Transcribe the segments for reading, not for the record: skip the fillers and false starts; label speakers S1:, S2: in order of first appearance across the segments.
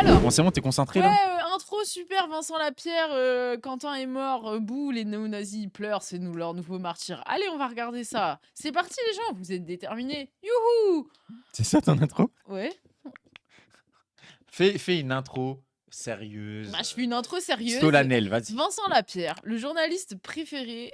S1: Alors,
S2: Bon, c'est bon, t'es concentré
S1: ouais,
S2: là?
S1: intro super, Vincent Lapierre, Quentin est mort, bouh, les néo-nazis ils pleurent, c'est nous leur nouveau martyr. Allez, on va regarder ça. C'est parti les gens, vous êtes déterminés. Youhou!
S2: C'est ça ton intro?
S1: Ouais.
S2: Fais une intro
S1: Bah,
S2: sérieuse,
S1: je fais une intro sérieuse.
S2: solennelle, vas-y.
S1: Vincent Lapierre, le journaliste préféré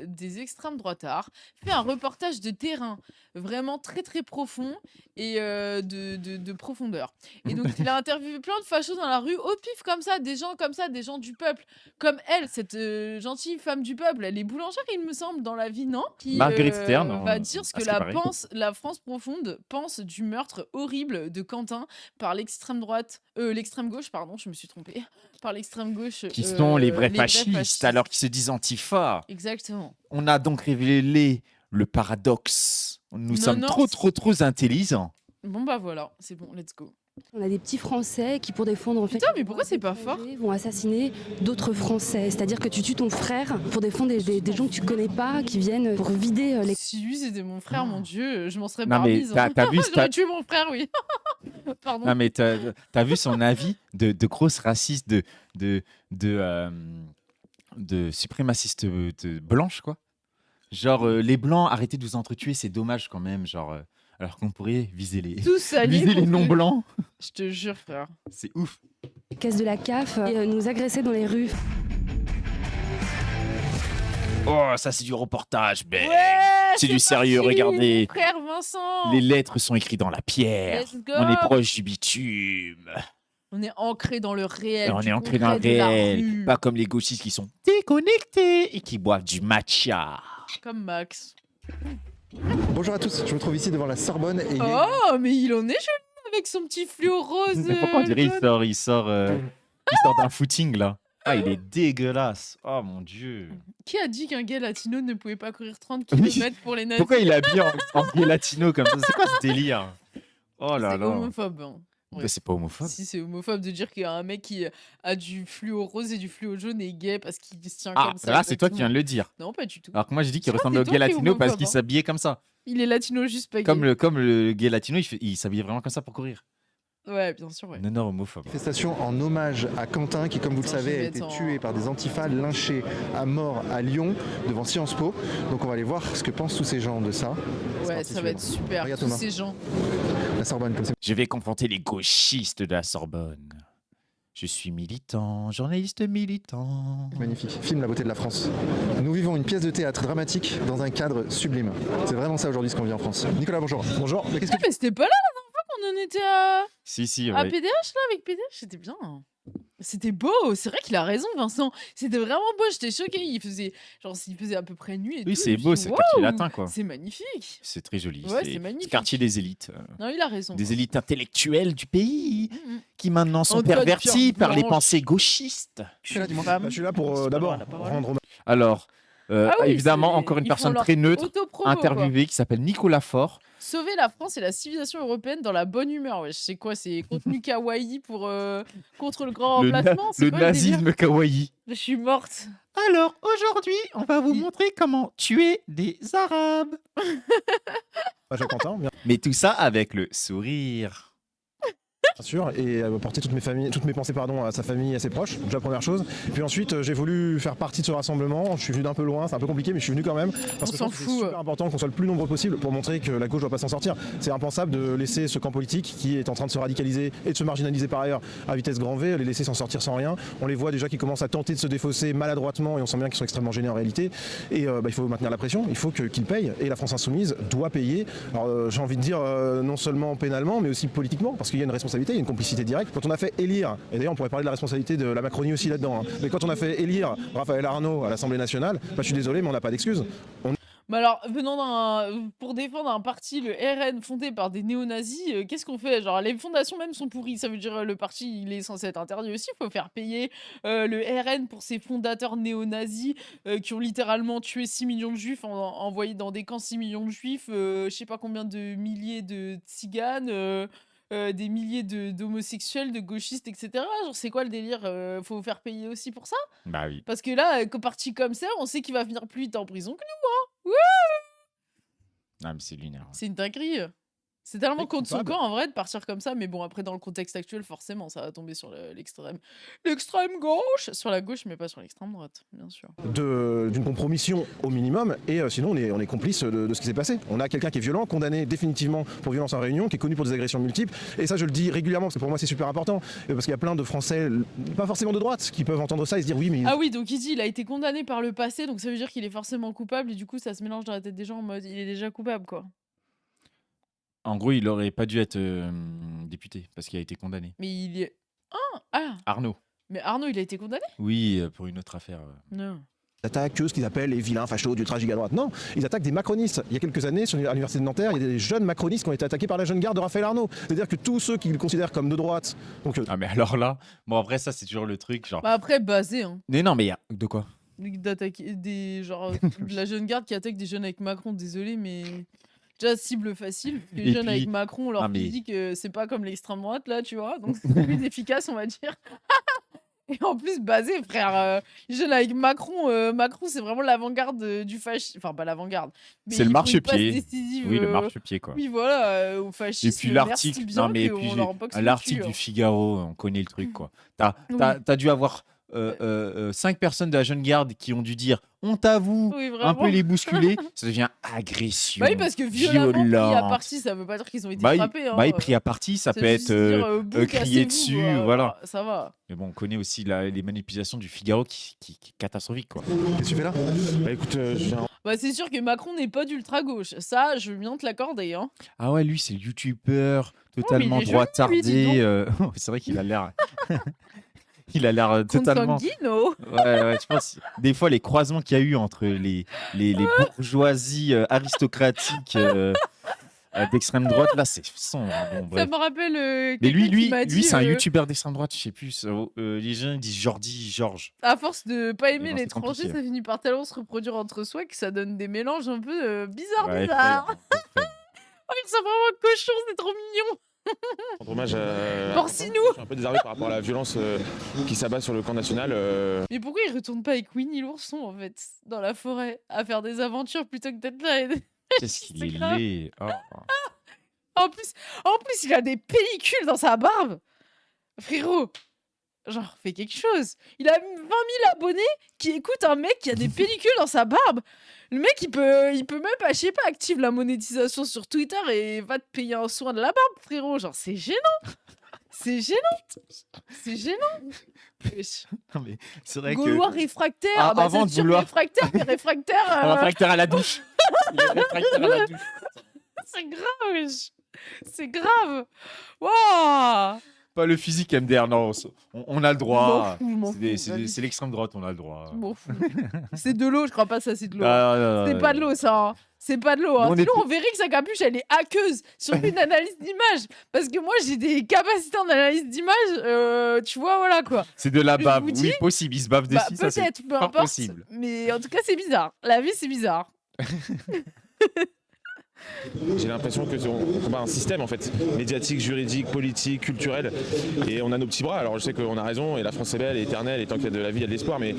S1: des extrêmes droitards, fait un reportage de terrain vraiment très très profond et de profondeur. Et donc il a interviewé plein de fachos dans la rue au pif comme ça, des gens du peuple, comme elle, cette gentille femme du peuple, elle est boulangère il me semble dans la vie, non? Qui
S2: Marguerite Stern,
S1: va dire ce
S2: à
S1: que
S2: ce qui paraît.
S1: la France profonde pense du meurtre horrible de Quentin par l'extrême droite, l'extrême gauche, pardon, je me suis trompée, par l'extrême gauche.
S2: Qui sont les vrais
S1: les vrais
S2: fascistes, alors qu'ils se disent antifa.
S1: Exactement.
S2: On a donc révélé le paradoxe. Nous
S1: Non,
S2: sommes
S1: non,
S2: trop intelligents.
S1: Bon bah voilà, c'est bon, let's go.
S3: On a des petits Français qui, pour défendre le fait
S1: Putain,
S3: qu'ils
S1: mais pourquoi
S3: vont
S1: c'est pas
S3: étrangers, vont assassiner d'autres Français. C'est-à-dire que tu tues ton frère pour défendre des gens que tu connais pas, qui viennent pour vider les...
S1: Si lui c'était mon frère, mon dieu, je m'en serais
S2: Non, mais
S1: permise.
S2: t'as vu,
S1: J'aurais tué mon frère, oui. Pardon.
S2: non, mais t'as vu son avis de grosse raciste, de suprémaciste blanche, quoi. Genre, les blancs, arrêtez de vous entretuer, c'est dommage quand même. Genre, alors qu'on pourrait viser les,
S1: Tous alliés
S2: viser les
S1: contre lui.
S2: non-blancs.
S1: Je te jure, frère.
S2: C'est ouf.
S3: caisses de la CAF et nous agresser dans les rues.
S2: Oh, ça, c'est du reportage, ben.
S1: Ouais,
S2: C'est du sérieux,
S1: parti,
S2: regardez.
S1: mon frère Vincent.
S2: Les lettres sont écrites dans la pierre.
S1: Let's go.
S2: On est proche du bitume.
S1: On est ancré dans le réel.
S2: On
S1: du
S2: est ancré dans le
S1: concret de la
S2: réel.
S1: rue.
S2: Pas comme les gauchistes qui sont déconnectés et qui boivent du matcha.
S1: Comme Max.
S4: Bonjour à tous, je me trouve ici devant la Sorbonne et il y a
S1: Oh, mais il en est joli avec son petit fluo rose.
S2: Mais pourquoi on dirait
S1: jaune.
S2: il sort d'un footing là? Ah, il est dégueulasse. Oh mon dieu.
S1: Qui a dit qu'un gay latino ne pouvait pas courir 30
S2: Oui.
S1: km pour les nazis?
S2: Pourquoi il est habillé en gay latino comme ça? C'est quoi ce délire? Oh là
S1: C'est
S2: là.
S1: homophobe. Hein.
S2: Mais c'est pas homophobe.
S1: Si c'est homophobe de dire qu'il y a un mec qui a du fluo rose et du fluo jaune et gay parce qu'il se tient
S2: Ah,
S1: comme ça.
S2: là, c'est toi qui viens de le dire.
S1: Non, pas du tout.
S2: Alors que moi, j'ai dit qu'il
S1: Ça,
S2: ressemblait au
S1: c'est
S2: gay
S1: toi qui es
S2: latino parce
S1: homophobe,
S2: qu'il
S1: hein.
S2: s'habillait comme ça.
S1: Il est latino juste pas gay.
S2: Comme le gay latino, il s'habillait vraiment comme ça pour courir.
S1: Ouais, bien sûr, ouais.
S2: Non, homophobe.
S4: manifestation en hommage à Quentin qui, comme vous le
S1: Attends, je
S4: savez,
S1: vais
S4: a été
S1: mettre en-
S4: tué par des antifas, lynché à mort à Lyon devant Sciences Po. Donc on va aller voir ce que pensent tous ces gens de ça. C'est
S1: Ouais,
S4: parti,
S1: ça va être
S4: suivant.
S1: super.
S4: Regarde,
S1: Tous
S4: Thomas.
S1: ces gens.
S4: La Sorbonne, comme c'est
S2: Je vais confronter les gauchistes de la Sorbonne. Je suis militant, journaliste militant.
S4: magnifique. Filme la beauté de la France. Nous vivons une pièce de théâtre dramatique dans un cadre sublime. C'est vraiment ça aujourd'hui ce qu'on vit en France. Nicolas, bonjour. Bonjour. Mais qu'est-ce que
S1: Ah, mais c'était pas là la dernière fois qu'on en était à
S2: Si,
S1: à
S2: ouais.
S1: PDH là avec PDH, c'était bien. C'était beau, c'est vrai qu'il a raison Vincent. C'était vraiment beau, j'étais choquée. Il faisait à peu près nuit et
S2: Oui,
S1: tout.
S2: c'est
S1: et
S2: beau,
S1: puis,
S2: c'est le quartier
S1: waouh,
S2: latin, quoi.
S1: C'est magnifique.
S2: C'est très joli.
S1: Ouais, c'est magnifique.
S2: le quartier des élites.
S1: Non, il a raison.
S2: Des élites intellectuelles du pays
S1: Mhm.
S2: qui maintenant sont
S1: En code
S2: perverties
S1: pierre
S2: par les
S1: blanche.
S2: pensées gauchistes.
S4: tu fais là, dis-moi.
S1: Femme.
S5: Bah, je suis là pour
S1: C'est pas
S5: d'abord
S1: loin, la parole.
S5: rendre hommage.
S2: Alors,
S1: Ah oui,
S2: évidemment,
S1: c'est-
S2: encore une
S1: ils
S2: personne
S1: font leur
S2: très neutre,
S1: autopromo, quoi.
S2: interviewée, qui s'appelle Nicolas Faure.
S1: Sauver la France et la civilisation européenne dans la bonne humeur. Ouais, je sais quoi, c'est contenu kawaii pour contre le grand remplacement. C'est
S2: le
S1: quoi le délire
S2: nazisme kawaii.
S1: Je suis morte.
S2: Alors, aujourd'hui, on va vous montrer comment tuer des Arabes.
S5: Hommage à Quentin, bien
S2: Mais tout ça avec le sourire.
S5: sûr, et porter toutes mes pensées à sa famille et à ses proches, déjà première chose. Puis ensuite, j'ai voulu faire partie de ce rassemblement. Je suis venu d'un peu loin, c'est un peu compliqué, mais je suis venu quand même parce
S1: On
S5: que je
S1: s'en
S5: pense que c'est
S1: fout.
S5: super important qu'on soit le plus nombreux possible pour montrer que la gauche doit pas s'en sortir. C'est impensable de laisser ce camp politique qui est en train de se radicaliser et de se marginaliser par ailleurs à vitesse grand V, les laisser s'en sortir sans rien. On les voit déjà qui commencent à tenter de se défausser maladroitement et on sent bien qu'ils sont extrêmement gênés en réalité. Et il faut maintenir la pression, il faut qu'ils payent et la France Insoumise doit payer. Alors j'ai envie de dire non seulement pénalement mais aussi politiquement parce qu'il y a une responsabilité, il y a une complicité directe. Quand on a fait élire, et d'ailleurs on pourrait parler de la responsabilité de la Macronie aussi là-dedans, hein, mais quand on a fait élire Raphaël Arnaud à l'Assemblée nationale, bah, je suis désolé mais on n'a pas d'excuses.
S1: Mais alors, pour défendre un parti, le RN, fondé par des néo-nazis, qu'est-ce qu'on fait? Genre, les fondations même sont pourries. Ça veut dire le parti, il est censé être interdit aussi. Il faut faire payer le RN pour ses fondateurs néo-nazis qui ont littéralement tué 6 millions de juifs, envoyé dans des camps 6 millions de juifs, je sais pas combien de milliers de tziganes. Des milliers d'homosexuels, de gauchistes, etc. Genre, c'est quoi le délire? Faut faire payer aussi pour ça?
S2: Bah oui.
S1: Parce que là, qu'un parti comme ça, on sait qu'il va finir plus vite en prison que nous.
S2: Ah, mais c'est lunaire.
S1: C'est une dinguerie. C'est tellement
S5: Mec
S1: contre son
S5: coupable.
S1: camp en vrai de partir comme ça, mais bon après dans le contexte actuel forcément ça va tomber sur l'extrême gauche, sur la gauche mais pas sur l'extrême droite, bien sûr.
S5: D'une compromission au minimum, et sinon on est complice de ce qui s'est passé. On a quelqu'un qui est violent, condamné définitivement pour violence en réunion, qui est connu pour des agressions multiples, et ça je le dis régulièrement parce que pour moi c'est super important, parce qu'il y a plein de Français, pas forcément de droite, qui peuvent entendre ça et se dire oui mais
S1: Ah oui, donc il dit il a été condamné par le passé, donc ça veut dire qu'il est forcément coupable et du coup ça se mélange dans la tête des gens en mode il est déjà coupable quoi.
S2: En gros, il aurait pas dû être député parce qu'il a été condamné.
S1: Mais il est... Ah
S2: Arnaud.
S1: mais Arnaud il a été condamné?
S2: Oui, pour une autre affaire.
S1: Non.
S5: ils attaquent ce qu'ils appellent les vilains fachos d'ultra giga droite. Non, ils attaquent des macronistes. Il y a quelques années, à l'université de Nanterre, il y a des jeunes macronistes qui ont été attaqués par la jeune garde de Raphaël Arnaud. C'est-à-dire que tous ceux qu'ils considèrent comme de droite, donc
S2: Ah, mais alors là, bon, après, ça, c'est toujours le truc. Genre.
S1: Bah après basé hein.
S2: Mais non, mais il y a. De quoi?
S1: D'attaquer des genre de la jeune garde qui attaque des jeunes avec Macron, désolé mais déjà cible facile parce que les
S2: Et
S1: jeunes
S2: puis-
S1: avec Macron leur
S2: Ah, mais-
S1: physique c'est pas comme l'extrême droite là tu vois donc c'est plus efficace on va dire. Et en plus basé frère les jeunes avec Macron Macron c'est vraiment l'avant-garde du fascisme enfin pas l'avant-garde mais
S2: C'est le
S1: ils font une passe
S2: marchepied.
S1: décisive,
S2: Oui, le marchepied, quoi.
S1: oui voilà au
S2: Et
S1: fascisme
S2: puis l'article,
S1: merci bien
S2: non mais
S1: qu'on
S2: puis
S1: leur boxe le
S2: l'article
S1: cul,
S2: du
S1: hein.
S2: Figaro, on connaît le truc quoi.
S1: Oui.
S2: T'as dû avoir 5 personnes de la jeune garde qui ont dû dire on t'avoue,
S1: Oui,
S2: un
S1: vraiment.
S2: peu les bousculer, ça devient agression.
S1: Bah oui, parce que violemment pris à
S2: violente.
S1: partie, ça veut pas dire qu'ils ont été
S2: Bah,
S1: frappés. Hein.
S2: pris à partie, ça
S1: C'est
S2: peut
S1: juste
S2: être
S1: dire, bouh,
S2: crier
S1: cassez-vous,
S2: dessus, voilà.
S1: Ça va.
S2: Mais bon, on connaît aussi les manipulations du Figaro qui est catastrophique quoi.
S4: Qu'est-ce que tu fais là?
S6: Bah écoute, je viens
S1: Bah c'est sûr que Macron n'est pas d'ultra-gauche. Ça, je veux bien te l'accorder. Hein.
S2: Ah ouais, lui c'est le youtubeur totalement
S1: il est joli, lui, dis
S2: droitardé. C'est vrai qu'il a l'air. Il a l'air totalement.
S1: Consanguino.
S2: Ouais, je pense. Des fois, les croisements qu'il y a eu entre les bourgeoisies aristocratiques d'extrême droite, là, c'est sombre. Bon,
S1: Ça
S2: bref.
S1: me rappelle
S2: Mais
S1: quelqu'un qui m'a dit,
S2: c'est un youtubeur d'extrême droite, je sais plus. Les gens disent Georges.
S1: à force de pas aimer
S2: bon, c'est
S1: l'étranger,
S2: compliqué.
S1: ça finit par tellement se reproduire entre soi que ça donne des mélanges un peu bizarres.
S2: Ouais,
S1: bizarres.
S2: effrayant.
S1: Oh, ils sont vraiment cochons, c'est trop mignon.
S6: rendre hommage à.
S1: Porcinou.
S6: Je suis un peu désarmé par rapport à la violence qui s'abat sur le camp national.
S1: Mais pourquoi ils retournent pas avec Winnie l'ourson en fait dans la forêt à faire des aventures plutôt que d'être là
S2: Qu'est-ce qu'il
S1: C'est
S2: est
S1: grave.
S2: laid. Oh.
S1: En plus, il a des pellicules dans sa barbe. Frérot, genre, fais quelque chose. Il a 20 000 abonnés qui écoutent un mec qui a des pellicules dans sa barbe. Le mec, il peut même pas, je sais pas, active la monétisation sur Twitter et va te payer un soin de la barbe, frérot. Genre, c'est gênant. C'est gênant. C'est gênant. Wesh.
S2: Non, mais c'est vrai
S1: Gaulois
S2: que.
S1: réfractaire.
S2: Ah,
S1: bah,
S2: avant
S1: c'est
S2: de
S1: sûr,
S2: vouloir-
S1: réfractaire, mais réfractaire.
S2: Réfractaire à la douche. Il est réfractaire à la douche.
S1: C'est grave, wesh. C'est grave. Waouh.
S2: Pas le physique MDR, non. On a le droit.
S1: Je m'en fous,
S2: C'est l'extrême droite, on a le droit.
S1: Je m'en fous. C'est de l'eau, je crois pas ça, c'est de l'eau.
S2: Ah, non,
S1: C'est
S2: non,
S1: pas
S2: non.
S1: de l'eau, ça. Hein. C'est pas de l'eau. Hein.
S2: On
S1: Sinon,
S2: est-
S1: on verrait que sa capuche, elle est aqueuse sur une analyse d'image. Parce que moi, j'ai des capacités en analyse d'image. Tu vois, voilà quoi.
S2: C'est de la
S1: Je
S2: bave.
S1: vous
S2: Oui,
S1: dis-
S2: possible. Il se bave
S1: Bah,
S2: dessus. Ça, c'est
S1: peut-être, peu
S2: pas
S1: importe.
S2: possible.
S1: Mais en tout cas, c'est bizarre. La vie, c'est bizarre.
S6: J'ai l'impression que on combat un système en fait, médiatique, juridique, politique, culturel, et on a nos petits bras. Alors je sais qu'on a raison, et la France est belle, et éternelle, et tant qu'il y a de la vie, il y a de l'espoir, mais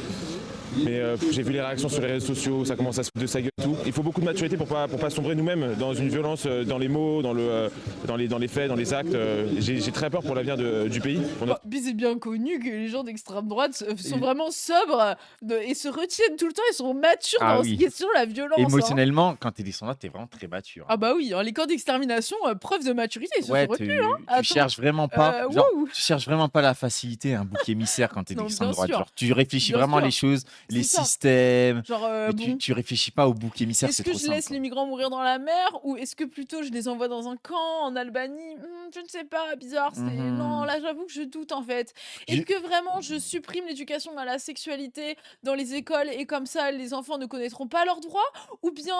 S6: j'ai vu les réactions sur les réseaux sociaux, ça commence à se foutre de sa gueule tout. Il faut beaucoup de maturité pour pas sombrer nous-mêmes dans une violence, dans les mots, dans les faits, dans les actes. J'ai très peur pour l'avenir du pays. Pour notre-
S1: Puis c'est bien connu que les gens d'extrême droite sont vraiment sobres et se retiennent tout le temps. Ils sont matures
S2: Ah
S1: dans
S2: oui.
S1: cette question de la violence. Hein.
S2: Émotionnellement, quand t'es descendant, t'es vraiment très mature.
S1: Ah bah oui, hein, les camps d'extermination, preuve de maturité, ils se
S2: Ouais,
S1: sont
S2: tu
S1: retenus. Attends.
S2: cherches vraiment pas. Genre,
S1: wouh.
S2: tu cherches vraiment pas la facilité, un bouc émissaire quand t'es
S1: Non,
S2: d'extrême
S1: bien
S2: droite.
S1: sûr.
S2: Genre, tu réfléchis
S1: Bien
S2: vraiment à
S1: sûr.
S2: les choses, les
S1: C'est ça.
S2: systèmes.
S1: Genre,
S2: Mais
S1: bon.
S2: tu réfléchis pas au bouc émissaire,
S1: Est-ce
S2: c'est
S1: que
S2: trop
S1: je
S2: simple.
S1: laisse les migrants mourir dans la mer ou est-ce que plutôt je les envoie dans un camp en Albanie? Je ne sais pas, bizarre.
S2: Mhm.
S1: Non, là j'avoue que je doute en fait. Est-ce
S2: J'ai-
S1: que vraiment je supprime l'éducation à la sexualité dans les écoles et comme ça les enfants ne connaîtront pas leurs droits? Ou bien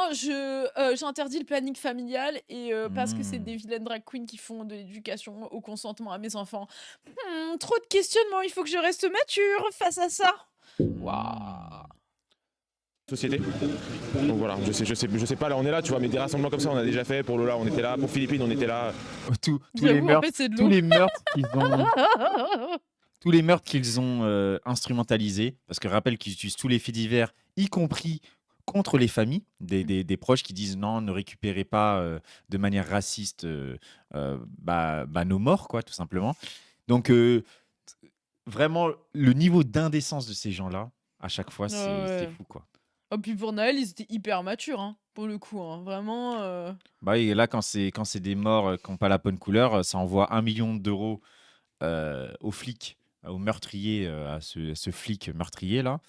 S1: j'interdis le planning familial et parce que c'est
S2: Mhm.
S1: des vilaines drag queens qui font de l'éducation au consentement à mes enfants? Trop de questionnements, il faut que je reste mature face à ça. Waouh.
S6: société. Donc voilà, je sais pas, là on est là, tu vois, mais des rassemblements comme ça on a déjà fait. Pour Lola on était là, pour Philippines on était là.
S2: Tous
S1: J'avoue,
S2: les
S1: en
S2: meurtres,
S1: fait, c'est de
S2: tous
S1: l'eau.
S2: les meurtres qu'ils ont, tous les meurtres qu'ils ont instrumentalisés, parce que rappelle qu'ils utilisent tous les faits divers, y compris contre les familles, des proches qui disent non, ne récupérez pas de manière raciste nos morts, quoi, tout simplement. Donc, vraiment, le niveau d'indécence de ces gens-là, à chaque fois,
S1: Ouais,
S2: c'est
S1: ouais.
S2: fou, quoi.
S1: Oh, puis pour Noël, ils étaient hyper matures, hein, pour le coup, hein. Vraiment.
S2: Bah oui, et là, quand c'est des morts qui n'ont pas la bonne couleur, ça envoie 1 million d'euros aux flics, aux meurtriers, à ce flic meurtrier là.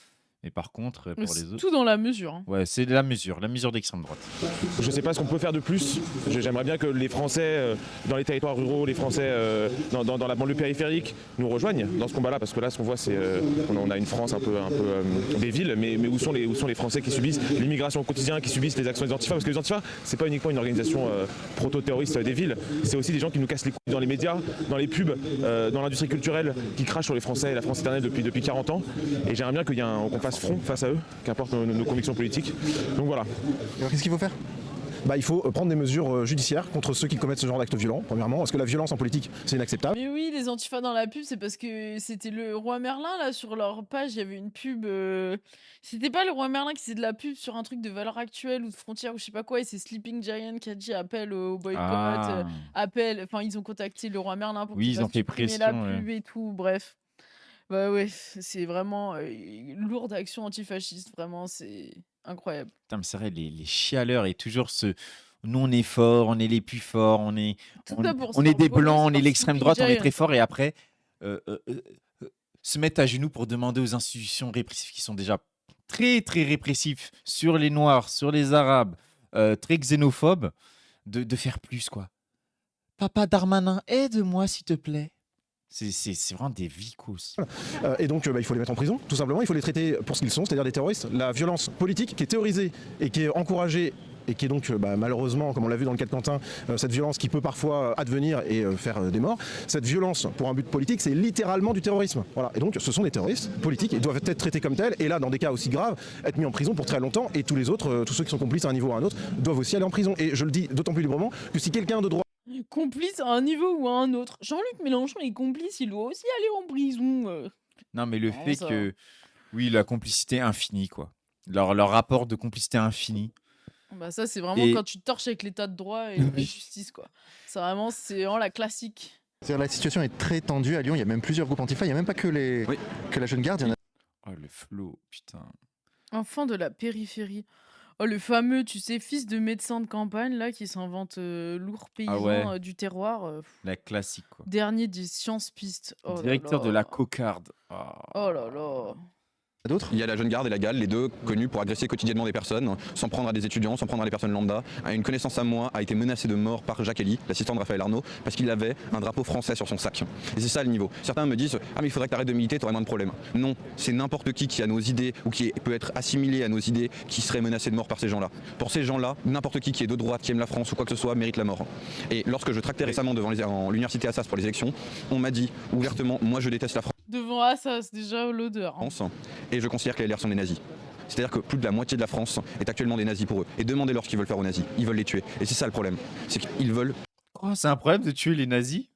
S2: Mais par contre, pour
S1: C'est
S2: les autres,
S1: tout dans la mesure, hein.
S2: ouais, c'est la mesure d'extrême droite.
S6: Je ne sais pas ce qu'on peut faire de plus. J'aimerais bien que les Français dans les territoires ruraux, les Français dans la banlieue périphérique nous rejoignent dans ce combat-là, parce que là, ce qu'on voit, c'est on a une France un peu des villes, mais où sont les Français qui subissent l'immigration au quotidien, qui subissent les actions des Antifas, parce que les Antifas, c'est pas uniquement une organisation proto-terroriste des villes, c'est aussi des gens qui nous cassent les couilles dans les médias, dans les pubs, dans l'industrie culturelle, qui crachent sur les Français et la France éternelle depuis 40 ans. Et j'aimerais bien qu'on fasse front face à eux, qu'importe nos convictions politiques. Donc voilà.
S4: Alors qu'est-ce qu'il faut faire?
S5: Il faut prendre des mesures judiciaires contre ceux qui commettent ce genre d'actes violents, premièrement, parce que la violence en politique, c'est inacceptable.
S1: Mais oui, les antifas dans la pub, c'est parce que c'était le roi Merlin, là, sur leur page, il y avait une pub. C'était pas le roi Merlin qui faisait de la pub sur un truc de valeur actuelle ou de frontière ou je sais pas quoi, et c'est Sleeping Giant qui a dit appel au boycott,
S2: Ah,
S1: enfin, ils ont contacté le roi Merlin pour
S2: oui,
S1: qu'il
S2: ils ont
S1: fasse
S2: fait
S1: supprimer la
S2: pression.
S1: pub et tout, bref. Bah ouais, c'est vraiment lourde action antifasciste, vraiment, c'est incroyable.
S2: Putain, mais c'est vrai, les chialeurs et toujours ce. Nous, on est forts, on est les plus forts,
S1: Tout
S2: on,
S1: ça pour se
S2: on est
S1: faire
S2: des
S1: voler
S2: blancs, on est
S1: par
S2: l'extrême
S1: Sleeping
S2: droite, on est
S1: Giant.
S2: très fort, et après, euh, euh, euh, se mettre à genoux pour demander aux institutions répressives qui sont déjà très, très répressifs sur les Noirs, sur les Arabes, très xénophobes, de faire plus, quoi. Papa Darmanin, aide-moi, s'il te plaît. C'est vraiment des vicos.
S5: Et donc, il faut les mettre en prison, tout simplement. Il faut les traiter pour ce qu'ils sont, c'est-à-dire des terroristes. La violence politique qui est théorisée et qui est encouragée et qui est donc malheureusement, comme on l'a vu dans le cas de Quentin, cette violence qui peut parfois advenir et faire des morts, cette violence pour un but politique, c'est littéralement du terrorisme. Voilà. Et donc ce sont des terroristes politiques et doivent être traités comme tels, et là, dans des cas aussi graves, être mis en prison pour très longtemps, et tous les autres, tous ceux qui sont complices à un niveau ou à un autre, doivent aussi aller en prison. Et je le dis d'autant plus librement que si quelqu'un de droite
S1: Complice à un niveau ou à un autre. Jean-Luc Mélenchon est complice, il doit aussi aller en prison.
S2: Non, mais le
S1: Non,
S2: fait
S1: ça va.
S2: que, oui, la complicité infinie, quoi. Leur rapport de complicité infinie.
S1: Bah ça, c'est vraiment
S2: Et
S1: quand tu torches avec l'état de droit et la
S2: oui,
S1: justice, quoi. C'est vraiment la classique.
S4: C'est-à-dire la situation est très tendue à Lyon, il y a même plusieurs groupes antifa, il n'y a même pas que
S2: oui,
S4: que la Jeune Garde, il y en
S2: oui.
S4: a.
S2: Oh, le flow, putain.
S1: Enfant de la périphérie. Oh, le fameux, tu sais, fils de médecin de campagne, là, qui s'invente lourd
S2: Ah
S1: paysan
S2: ouais,
S1: du terroir.
S2: la classique, quoi.
S1: Dernier des sciences pistes. Oh là
S2: Directeur de la
S1: là.
S2: cocarde.
S1: Oh là là.
S4: D'autres?
S7: Il y a la Jeune Garde et la GAL, les deux connus pour agresser quotidiennement des personnes, s'en prendre à des étudiants, s'en prendre à des personnes lambda. Une connaissance à moi a été menacée de mort par Jacques Elie, l'assistant de Raphaël Arnaud, parce qu'il avait un drapeau français sur son sac. Et c'est ça le niveau. Certains me disent « Ah mais il faudrait que tu arrêtes de militer, t'aurais moins de problèmes ». Non, c'est n'importe qui a nos idées ou qui peut être assimilé à nos idées qui serait menacé de mort par ces gens-là. Pour ces gens-là, n'importe qui est de droite, qui aime la France ou quoi que ce soit, mérite la mort. Et lorsque je tractais récemment devant l'université Assas pour les élections, on m'a dit ouvertement « Moi je déteste la
S1: Devant Assas, déjà l'odeur. Hein.
S7: France et je considère que les LR sont des nazis. C'est-à-dire que plus de la moitié de la France est actuellement des nazis pour eux. Et demandez-leur ce qu'ils veulent faire aux nazis. Ils veulent les tuer. Et c'est ça le problème. C'est qu'ils veulent...
S2: Quoi, c'est un problème de tuer les nazis?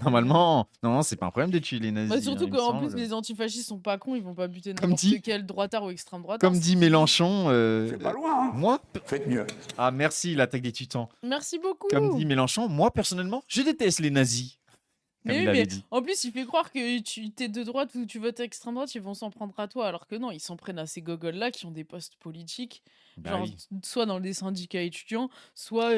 S2: Normalement, non, c'est pas un problème de tuer les nazis,
S1: Bah,
S2: hein,
S1: surtout
S2: il me
S1: qu'en plus,
S2: semble.
S1: les antifascistes sont pas cons, ils vont pas buter
S2: Comme
S1: n'importe
S2: dit,
S1: quel droitard ou extrême droitard.
S2: comme dit Mélenchon,
S8: C'est pas loin, hein.
S2: moi,
S8: Faites mieux.
S2: ah merci l'attaque des Titans.
S1: Merci beaucoup.
S2: Comme dit Mélenchon, moi personnellement, je déteste les nazis, comme
S1: Mais
S2: il
S1: oui,
S2: avait
S1: mais
S2: dit.
S1: en plus, il fait croire que tu t'es de droite ou tu votes extrême droite, ils vont s'en prendre à toi, alors que non, ils s'en prennent à ces gogoles-là qui ont des postes politiques,
S2: Bah
S1: genre
S2: oui.
S1: soit dans des syndicats étudiants, soit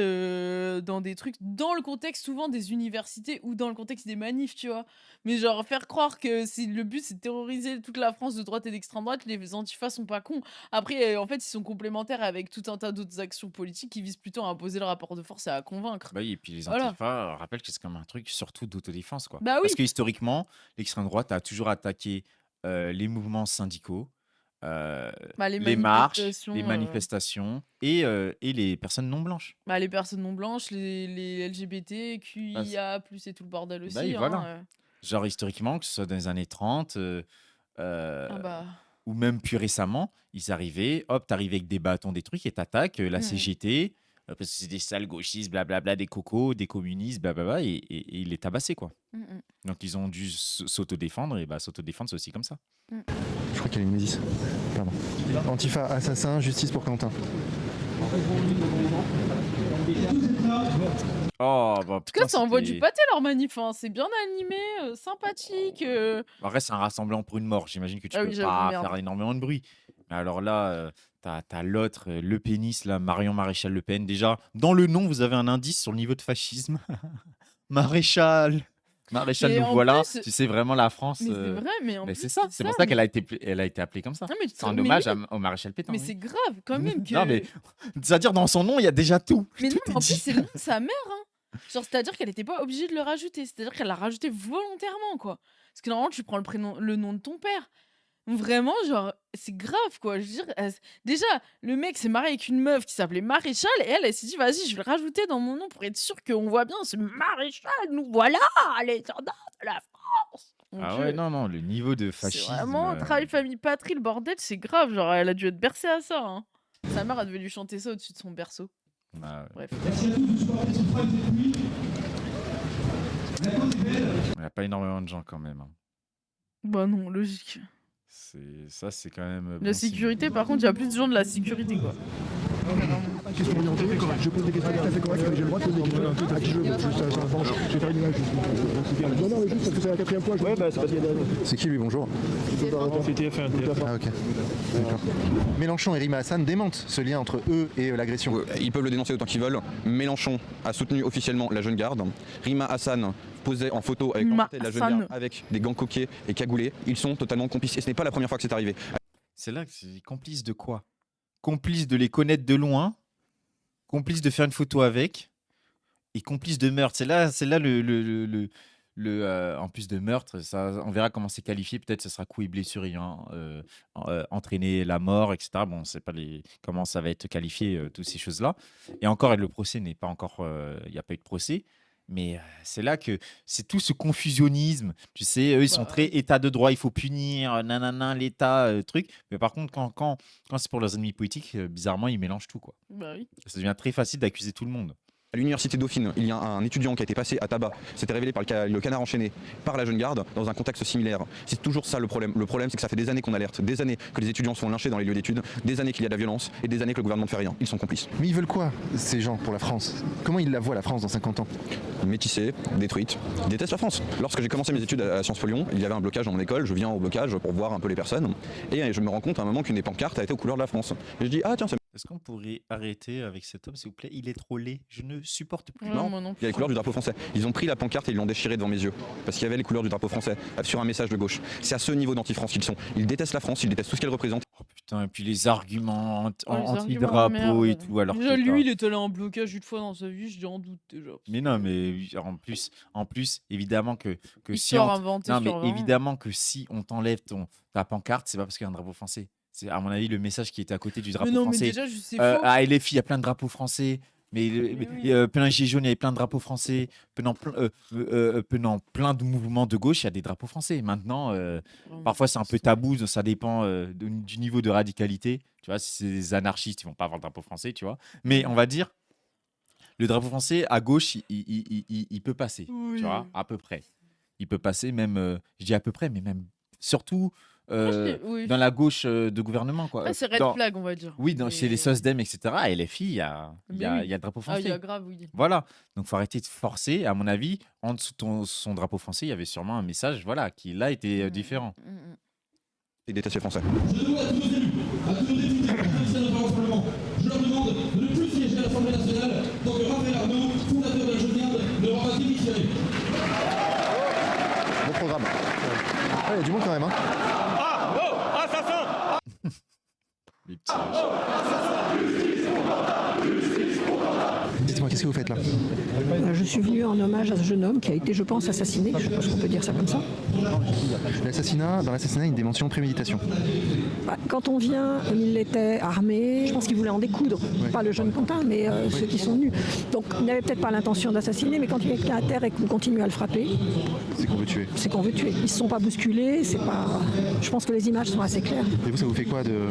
S1: dans des trucs, dans le contexte souvent des universités ou dans le contexte des manifs, tu vois. Mais genre faire croire que le but c'est de terroriser toute la France de droite et d'extrême droite, les antifas sont pas cons. Après, en fait, ils sont complémentaires avec tout un tas d'autres actions politiques qui visent plutôt à imposer le rapport de force et à convaincre.
S2: Bah oui, et puis les
S1: Voilà.
S2: antifas, rappelle que c'est comme un truc surtout d'autodéfense, quoi.
S1: Bah
S2: Parce
S1: oui.
S2: que historiquement, l'extrême droite a toujours attaqué les mouvements syndicaux, euh,
S1: Bah, les
S2: les marches, les
S1: manifestations.
S2: manifestations et les personnes non blanches.
S1: Bah, les personnes non blanches, les LGBT,
S2: Bah,
S1: QIA+, et tout le bordel
S2: bah oui,
S1: aussi,
S2: voilà.
S1: hein.
S2: Genre historiquement, que ce soit dans les années 30
S1: Ah bah.
S2: ou même plus récemment, ils arrivaient, hop, t'arrives avec des bâtons, des trucs et t'attaques la
S1: Mhm.
S2: CGT, parce que c'est des sales gauchistes, blablabla, des cocos, des communistes, blablabla, et ils les tabassaient, quoi.
S1: Mhm.
S2: Donc ils ont dû s'autodéfendre, et bah s'autodéfendre c'est aussi comme ça.
S4: Je crois qu'il y a une Mésis. Pardon. Antifa, assassin, justice pour Quentin.
S2: Oh, bah
S1: En tout cas, ça envoie du pâté leur manif, hein. C'est bien animé, sympathique.
S2: Après, c'est un rassemblement pour une mort. J'imagine que tu
S1: Ah
S2: peux
S1: oui, j'avoue,
S2: pas
S1: merde.
S2: faire énormément de bruit. Mais alors là, t'as l'autre, Le Pénis, là, Marion Maréchal Le Pen. Déjà, dans le nom, vous avez un indice sur le niveau de fascisme. Maréchal. Maréchal,
S1: Mais
S2: nous
S1: en
S2: voilà.
S1: plus-
S2: Tu sais, vraiment la France.
S1: Mais c'est vrai, mais en
S2: Mais
S1: plus,
S2: c'est ça. C'est pour ça qu'elle a été appelée comme ça.
S1: Non, mais
S2: C'est un
S1: mais
S2: hommage
S1: oui.
S2: au Maréchal Pétain.
S1: Mais
S2: oui.
S1: c'est grave quand même que.
S2: Non, mais c'est-à-dire, dans son nom, il y a déjà tout.
S1: Mais non,
S2: Tout
S1: mais
S2: est
S1: en plus,
S2: dit.
S1: c'est le nom de sa mère, hein. Genre, c'est-à-dire qu'elle était pas obligée de le rajouter. C'est-à-dire qu'elle l'a rajouté volontairement, quoi. Parce que normalement, tu prends le nom de ton père. Vraiment, genre, c'est grave, quoi. Je veux dire, déjà, le mec s'est marié avec une meuf qui s'appelait Maréchal, et elle s'est dit, vas-y, je vais le rajouter dans mon nom pour être sûr qu'on voit bien, c'est Maréchal, nous voilà, les soldats de la France. Mon
S2: Ah
S1: Dieu.
S2: ouais, non, le niveau de
S1: C'est
S2: fascisme.
S1: vraiment travail, famille, patrie, le bordel, c'est grave. Genre, elle a dû être bercée à ça, hein. Sa mère, elle devait lui chanter ça au-dessus de son berceau.
S2: Ah ouais.
S1: Bref.
S2: Il n'y a pas énormément de gens quand même. Hein.
S1: Bah non, logique.
S2: Ça, c'est quand même.
S1: La sécurité, par contre, il y a plus de gens de la sécurité, quoi.
S5: Je pose des questions tout à fait correctes, mais j'ai le droit de poser des questions à qui je veux. Je vais faire une image. Non, mais juste parce que c'est la quatrième fois. Ouais, bah c'est parce qu'il y a des...
S4: C'est qui lui, bonjour?
S5: C'est TF1.
S4: Ah ok. D'accord. Mélenchon et Rima Hassan démentent ce lien entre eux et l'agression.
S7: Ils peuvent le dénoncer autant qu'ils veulent. Mélenchon a soutenu officiellement la jeune garde. Rima Hassan posait en photo avec l'entité de la jeune garde avec des gants coquets et cagoulés. Ils sont totalement complices et ce n'est pas la première fois que c'est arrivé.
S2: C'est là que c'est complice de quoi? Complice de les connaître de loin, complice de faire une photo avec, et complice de meurtre. C'est là en plus de meurtre, ça, on verra comment c'est qualifié. Peut-être ce sera coup et blessure ayant entraîné la mort, etc. Bon, on ne sait pas comment ça va être qualifié, toutes ces choses-là. Et encore, le procès n'est pas encore... Il n'y a pas eu de procès. Mais c'est là que c'est tout ce confusionnisme. Tu sais, eux, ils sont très état de droit, il faut punir, nanana, l'État, truc. Mais par contre, quand c'est pour leurs ennemis politiques, bizarrement, ils mélangent tout, quoi.
S1: Bah oui.
S2: Ça devient très facile d'accuser tout le monde.
S7: À l'université Dauphine, il y a un étudiant qui a été passé à tabac. C'était révélé par le canard enchaîné, par la jeune garde, dans un contexte similaire. C'est toujours ça le problème. Le problème, c'est que ça fait des années qu'on alerte, des années que les étudiants sont lynchés dans les lieux d'études, des années qu'il y a de la violence et des années que le gouvernement ne fait rien. Ils sont complices.
S4: Mais ils veulent quoi, ces gens, pour la France? Comment ils la voient, la France, dans 50 ans?
S7: Métissés, détruite, ils détestent la France. Lorsque j'ai commencé mes études à Sciences Po Lyon, il y avait un blocage dans mon école. Je viens au blocage pour voir un peu les personnes. Et je me rends compte à un moment qu'une des pancartes a été aux couleurs de la France. Et je dis, ah tiens, c'est...
S2: Est-ce qu'on pourrait arrêter avec cet homme, s'il vous plaît? Il est trop laid. Je ne supporte plus.
S1: Non, moi non
S7: Il y a les couleurs du drapeau français. Ils ont pris la pancarte et ils l'ont déchirée devant mes yeux. Parce qu'il y avait les couleurs du drapeau français sur un message de gauche. C'est à ce niveau d'anti-France qu'ils sont. Ils détestent la France, ils détestent tout ce qu'elle représente.
S2: Oh putain, et puis les arguments
S1: Oh, les
S2: anti-drapeau et
S1: merde.
S2: tout. Alors
S1: Déjà,
S2: que,
S1: lui, il est allé en blocage une fois dans sa vie, je en doute déjà.
S2: mais non, mais en plus, évidemment que si
S1: Histoire
S2: on...
S1: inventée
S2: Non, mais
S1: sur 20.
S2: évidemment que si on t'enlève ta pancarte, c'est pas parce qu'il y a un drapeau français. C'est à mon avis le message qui était à côté du drapeau
S1: Mais non, mais
S2: français.
S1: déjà, c'est faux.
S2: À LFI, il y a plein de drapeaux français. Mais plein de gilets jaunes, il y avait plein de drapeaux français. Pendant plein de mouvements de gauche, il y a des drapeaux français. Maintenant, parfois c'est un peu tabou, ça dépend du niveau de radicalité. Tu vois, si c'est des anarchistes, ils vont pas avoir le drapeau français, tu vois. Mais on va dire, le drapeau français à gauche, il peut passer, tu vois, à peu près. Il peut passer même, je dis à peu près, mais même surtout dans la gauche de gouvernement, quoi.
S1: Ah, c'est red
S2: Dans-
S1: flag, on va dire.
S2: Oui,
S1: Mais-
S2: chez les SOSDEM, etc. À LFI, il y a
S1: Mais oui.
S2: le drapeau
S1: Ah, il
S2: français.
S1: y a grave, oui.
S2: Voilà, donc faut arrêter de forcer. À mon avis, en dessous de son drapeau français, il y avait sûrement un message, voilà, qui là était différent.
S7: Ils détestent les Français.
S8: Je demande à tous nos élus, à tous nos députés, à tous nos sénateurs au Parlement, je leur demande de ne plus siéger à l'Assemblée nationale tant que Raphaël Arnaud, fondateur de la Jeune Garde, n'aura pas démissionné.
S4: Bon programme. Ah, il y a du monde quand même, hein.
S2: Les petits-
S4: Dites-moi, qu'est-ce que vous faites là?
S9: Je suis venue en hommage à ce jeune homme qui a été, je pense, assassiné. Je pense qu'on peut dire ça comme ça.
S4: Dans l'assassinat, il y a une dimension de préméditation.
S9: Quand on vient, comme il l'était, armé, je pense qu'il voulait en découdre. Pas le jeune Quentin, mais ceux qui sont venus. Donc il n'avait peut-être pas l'intention d'assassiner, mais quand il y a quelqu'un à terre et qu'on continue à le frapper,
S4: C'est qu'on veut tuer.
S9: c'est qu'on veut tuer. Ils ne se sont pas bousculés, c'est pas... Je pense que les images sont assez claires.
S4: Et vous, ça vous fait quoi de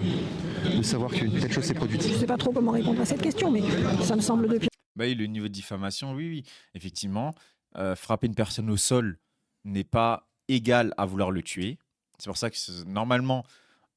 S4: savoir qu'une telle chose s'est produite?
S9: Je ne sais pas trop comment répondre à cette question, mais ça me semble de pire.
S2: Bah oui, le niveau de diffamation, oui, effectivement. Frapper une personne au sol n'est pas égal à vouloir le tuer. C'est pour ça que normalement,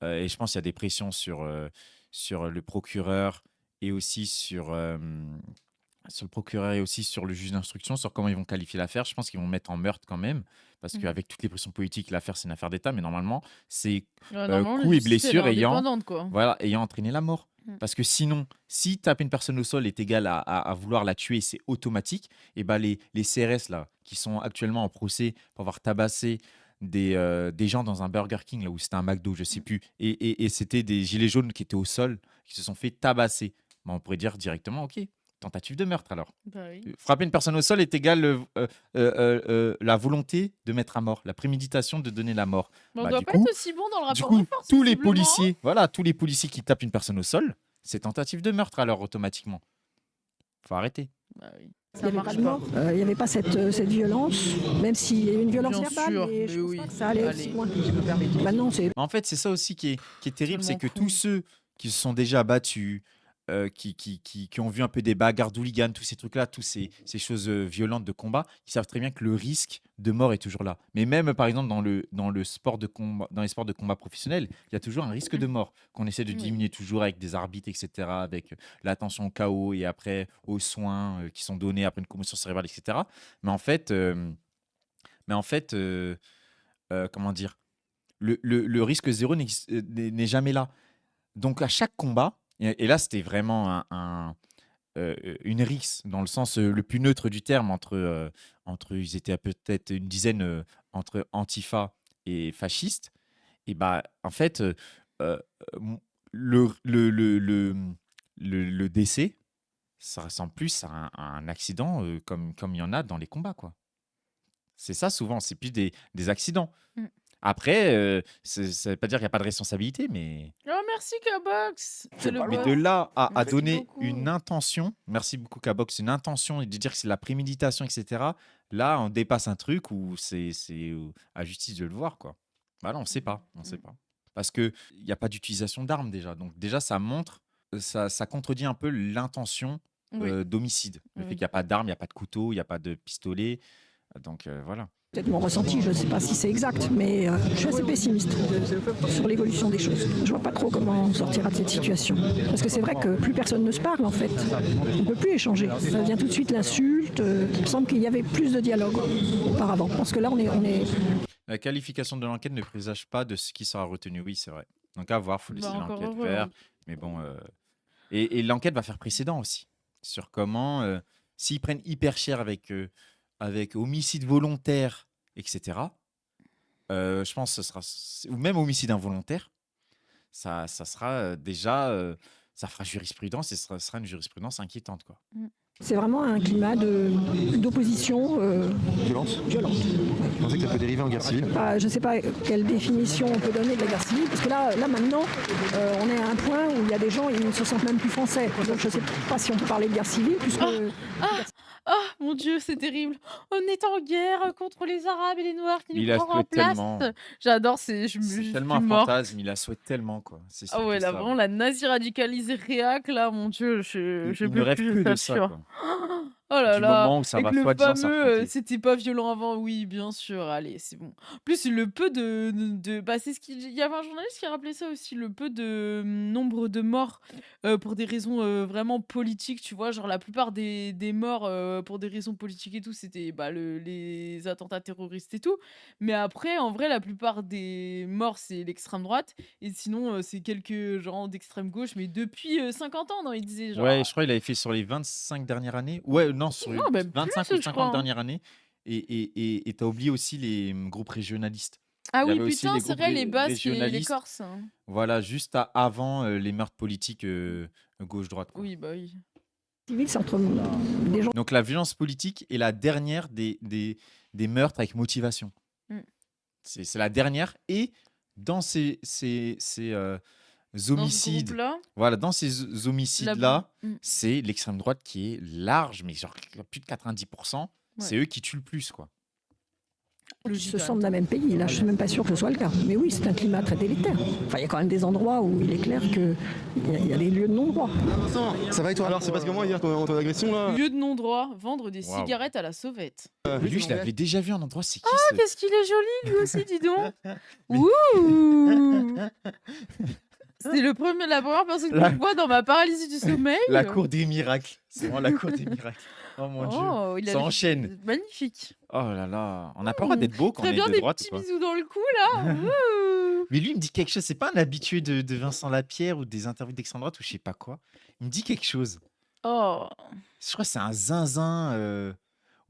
S2: et je pense qu'il y a des pressions sur le procureur et aussi sur le procureur et aussi sur le juge d'instruction, sur comment ils vont qualifier l'affaire. Je pense qu'ils vont mettre en meurtre quand même, parce
S1: Mmh.
S2: qu'avec toutes les pressions politiques, l'affaire, c'est une affaire d'État, mais normalement, c'est
S1: Normalement, la
S2: coups et
S1: justice, elle est
S2: blessures
S1: indépendante, quoi.
S2: ayant entraîné la mort.
S1: Mmh.
S2: Parce que sinon, si taper une personne au sol est égal à vouloir la tuer, c'est automatique, et ben les CRS là, qui sont actuellement en procès pour avoir tabassé des gens dans un Burger King, là où c'était un McDo, je sais plus, et c'était des gilets jaunes qui étaient au sol, qui se sont fait tabasser. Ben, on pourrait dire directement, ok, tentative de meurtre alors.
S1: Bah oui.
S2: Frapper une personne au sol est égal la volonté de mettre à mort, la préméditation de donner la mort.
S1: Mais on
S2: Bah,
S1: doit
S2: du
S1: pas
S2: coup,
S1: être aussi bon dans le
S2: du
S1: rapport
S2: coup,
S1: de force,
S2: tous les
S1: visiblement, hein.
S2: policiers qui tapent une personne au sol, c'est tentative de meurtre alors automatiquement. Faut arrêter.
S1: Bah oui.
S9: Il
S1: Ça
S9: n'y avait pas
S1: marche
S9: de
S1: pas.
S9: mort, il n'y avait pas cette violence, même s'il y a eu une violence
S1: Bien
S9: verbale,
S1: sûr,
S9: mais je
S1: mais
S9: pense
S1: oui.
S9: pas que ça allait aussi
S1: Allez.
S9: loin. Maintenant, c'est
S2: En fait, c'est ça aussi qui est terrible, c'est
S1: Tellement
S2: que
S1: con.
S2: tous ceux qui se sont déjà battus, qui ont vu un peu des bagarres d'hooligans, tous ces trucs-là, toutes ces choses violentes de combat, ils savent très bien que le risque de mort est toujours là. Mais même, par exemple, dans le sport de combat, dans les sports de combat professionnels, il y a toujours un risque de mort qu'on essaie de
S1: Oui.
S2: diminuer toujours avec des arbitres, etc., avec l'attention au KO et après aux soins qui sont donnés après une commotion cérébrale, etc. Mais en fait, comment dire, le risque zéro n'est jamais là. Donc à chaque combat, et là c'était vraiment une rixe dans le sens le plus neutre du terme ils étaient à peut-être une dizaine entre Antifa et fascistes, et bah en fait euh, m- le décès, ça ressemble plus à un accident comme il y en a dans les combats, quoi. C'est ça souvent, c'est plus des accidents.
S1: Mmh.
S2: Après, ça veut pas dire qu'il n'y a pas de responsabilité, mais
S1: Oh merci Kabox! C'est le
S2: mais
S1: boss.
S2: de là à
S1: Merci
S2: donner
S1: beaucoup.
S2: une intention, merci beaucoup Kabox, une intention et de dire que c'est la préméditation, etc. Là, on dépasse un truc où c'est à justice de le voir, quoi. Bah là, on sait pas, on sait pas. Parce que il n'y a pas d'utilisation d'armes déjà. Donc déjà, ça montre, ça contredit un peu l'intention
S1: Oui.
S2: d'homicide. Le fait
S1: Oui.
S2: qu'il n'y a pas d'armes, il n'y a pas de couteau, il n'y a pas de pistolet. Donc voilà.
S9: peut-être mon ressenti, je ne sais pas si c'est exact, mais je suis assez pessimiste sur l'évolution des choses. Je vois pas trop comment on sortira de cette situation. Parce que c'est vrai que plus personne ne se parle en fait. On ne peut plus échanger. Ça devient tout de suite l'insulte. Il me semble qu'il y avait plus de dialogue auparavant. Parce que là, on est...
S2: La qualification de l'enquête ne présage pas de ce qui sera retenu. Oui, c'est vrai. Donc à voir, il faut laisser
S1: Bah, encore
S2: l'enquête
S1: heureux,
S2: faire.
S1: hein.
S2: Mais bon, et l'enquête va faire précédent aussi sur comment, s'ils prennent hyper cher avec homicide volontaire, etc. Je pense que ce sera, ou même homicide involontaire, ça sera déjà, ça fera jurisprudence et ce sera une jurisprudence inquiétante, quoi.
S9: C'est vraiment un climat d'opposition
S4: Violence.
S9: violente.
S4: Vous pensez que ça peut dériver en guerre civile?
S9: Je ne sais pas quelle définition on peut donner de la guerre civile, parce que là maintenant, on est à un point où il y a des gens, ils ne se sentent même plus français. Donc je ne sais pas si on peut parler de guerre civile, puisque...
S1: Ah mon Dieu, c'est terrible. On est en guerre contre les Arabes et les Noirs qui
S2: Il
S1: nous
S2: la
S1: prennent en
S2: souhaite
S1: place.
S2: tellement.
S1: J'adore, je
S2: C'est
S1: suis
S2: tellement un
S1: morte.
S2: fantasme, il la souhaite tellement, quoi. C'est
S1: Ah ouais,
S2: surtout
S1: là
S2: ça.
S1: vraiment la nazie radicalisée réac, là, mon Dieu, je
S2: Il ne
S1: peux
S2: rêve
S1: plus,
S2: que
S1: je
S2: de ça,
S1: t'assure.
S2: quoi.
S1: Oh là
S2: Du
S1: là,
S2: moment où ça
S1: avec
S2: va
S1: le
S2: soi-disant
S1: fameux
S2: s'affronter.
S1: c'était pas violent avant, oui, bien sûr, allez, c'est bon. En plus, le peu bah, c'est ce qu'il y avait un journaliste qui rappelait ça aussi, le peu de nombre de morts pour des raisons vraiment politiques, tu vois, genre la plupart des morts pour des raisons politiques et tout, c'était bah, les attentats terroristes et tout. Mais après, en vrai, la plupart des morts, c'est l'extrême droite, et sinon, c'est quelques gens d'extrême gauche, mais depuis 50 ans, non, il disait genre.
S2: Ouais, je crois qu'il avait fait sur les 25 dernières années. Ouais, non, sur
S1: Non, même
S2: 25
S1: plus,
S2: ou
S1: je
S2: 50
S1: crois, hein.
S2: dernières années. Et t'as oublié aussi les groupes régionalistes.
S1: Ah
S2: Il y
S1: oui,
S2: avait aussi
S1: putain,
S2: les
S1: c'est
S2: groupes
S1: vrai, les Basques et les
S2: régionalistes.
S1: Corses, hein.
S2: Voilà, juste avant les meurtres politiques gauche-droite, quoi.
S1: Oui, bah oui.
S9: Civil, c'est entre des gens...
S2: Donc la violence politique est la dernière des meurtres avec motivation.
S1: Mm.
S2: C'est la dernière. Et dans ces
S1: Dans ce
S2: homicides,
S1: groupe-là,
S2: voilà, dans ces
S1: la...
S2: homicides-là,
S1: Mm.
S2: c'est l'extrême droite qui est large, mais genre plus de 90%, c'est
S1: Ouais.
S2: eux qui tuent le plus, quoi.
S1: Logique,
S9: se
S1: quand
S9: sentent
S1: même.
S9: d'un même pays. Là, je suis même pas sûre que ce soit le cas. Mais oui, c'est un climat très délétère. Enfin, il y a quand même des endroits où il est clair qu'il y a des lieux de non-droit.
S4: Ça va et toi?
S10: Alors, c'est parce que moi, hier, ton agression là.
S1: Lieu de non-droit, vendre des
S2: Waouh.
S1: cigarettes à la sauvette.
S2: Lui, je l'avais déjà vu en endroit. C'est qui
S1: Ah, qu'est-ce qu'il est joli, lui aussi, dis donc.
S2: Mais-
S1: Ouh. C'est la première personne que
S2: La-
S1: je vois dans ma paralysie du sommeil.
S2: La cour des miracles. C'est vraiment la cour des miracles. Oh mon dieu.
S1: Oh, il a
S2: Ça
S1: des-
S2: enchaîne.
S1: Magnifique.
S2: Oh là là. On n'a pas le droit d'être beau quand on
S1: Très
S2: est
S1: bien,
S2: de
S1: des
S2: droite ou
S1: petits
S2: pas?
S1: bisous dans le cou, là. Ouh.
S2: Mais lui, il me dit quelque chose. C'est pas un habitué de Vincent Lapierre ou des interviews d'extrême droite ou je sais pas quoi. Il me dit quelque chose.
S1: Oh.
S2: Je crois que c'est un zinzin.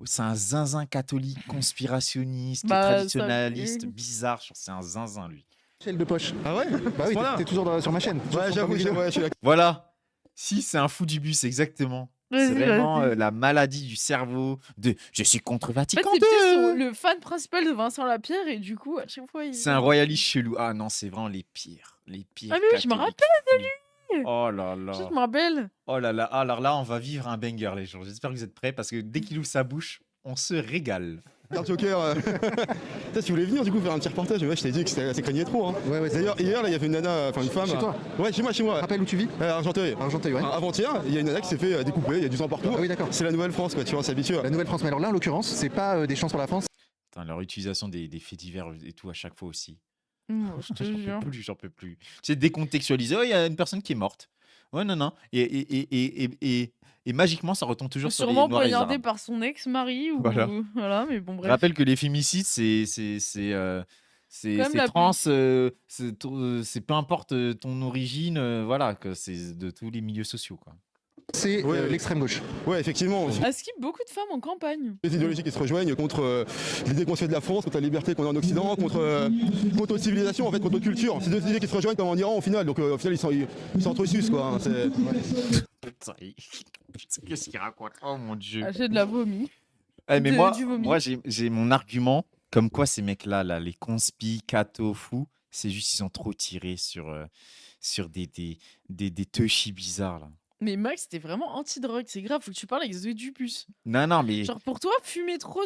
S2: C'est un zinzin catholique, conspirationniste,
S1: Bah, ça-
S2: traditionnaliste, bizarre. Je crois que c'est un zinzin, lui.
S4: Michel de poche.
S10: Ah ouais?
S4: Bah oui,
S10: Voilà.
S4: t'es toujours sur ma chaîne. Toujours
S10: Ouais,
S4: sur
S10: j'avoue,
S4: mes vidéos.
S10: ouais, je suis d'accord.
S2: Voilà. Si, c'est un fou du bus, exactement.
S1: Vas-y,
S2: C'est vraiment
S1: vas-y.
S2: la maladie du cerveau de je suis contre
S1: En fait,
S2: Vatican
S1: c'est peut-être
S2: II.
S1: le fan principal de Vincent Lapierre et du coup, à chaque fois, il...
S2: C'est un royaliste chelou. Ah non, c'est vraiment les pires. Les pires.
S1: Ah mais oui, je me
S2: catholiques
S1: rappelle
S2: fous. Oh là là.
S1: Je me rappelle.
S2: Oh là là. Alors là, on va vivre un banger, les gens. J'espère que vous êtes prêts parce que dès qu'il ouvre sa bouche, on se régale.
S10: Regarde Joker. Peut-être tu voulais venir du coup faire un petit reportage, mais ouais, je t'ai dit que ça craignait trop. Hein.
S4: Ouais, c'est-
S10: D'ailleurs, hier, là, il y avait une nana, enfin une femme.
S4: Chez toi?
S10: Ouais, chez moi.
S4: Rappelle où tu vis?
S10: Argenteuil.
S4: Argenteuil, ouais.
S10: Avant-hier, il y a une nana qui s'est fait découper, il y a du sang partout.
S4: Ah oui, d'accord.
S10: C'est la Nouvelle-France, quoi, tu vois, on s'habitue.
S4: La Nouvelle-France. Mais alors là, en l'occurrence, c'est pas des chances pour la France.
S2: Putain, leur utilisation des faits divers et tout à chaque fois aussi.
S1: Non, je te jure.
S2: J'en peux plus. C'est décontextualisé. Oh, il y a une personne qui est morte. Ouais, non. Et magiquement, ça retombe toujours sur les
S1: Sûrement
S2: noirs et les
S1: poignardé
S2: arabes.
S1: par son ex-mari ou...
S2: Voilà.
S1: Voilà, mais bon,
S2: Je
S1: bref.
S2: rappelle que les féminicides, c'est
S1: Comme la
S2: trans, c'est peu importe ton origine, voilà, que c'est de tous les milieux sociaux, quoi.
S4: C'est
S10: Ouais, ouais.
S4: l'extrême gauche.
S10: Ouais, effectivement.
S1: À ce qu'il y a beaucoup de femmes en campagne.
S10: Les idéologies qui se rejoignent contre l'idée qu'on se fait de la France, contre la liberté qu'on a en Occident, contre notre civilisation, en fait, contre notre culture. C'est deux idées qui se rejoignent comme en Iran au final. Donc au final, ils sont entre sus, quoi. Hein,
S2: Putain, qu'est-ce qu'il raconte? Oh mon dieu.
S1: J'ai de la vomi.
S2: Eh, mais
S1: Du vomi.
S2: moi j'ai mon argument, comme quoi ces mecs-là, là, les conspi, cathos, fous, c'est juste ils ont trop tiré sur des teuchis bizarres, là.
S1: Mais Max, t'es vraiment anti-drogue. C'est grave, faut que tu parles avec Zoé Dupuis.
S2: Non, mais...
S1: Genre pour toi, fumer trop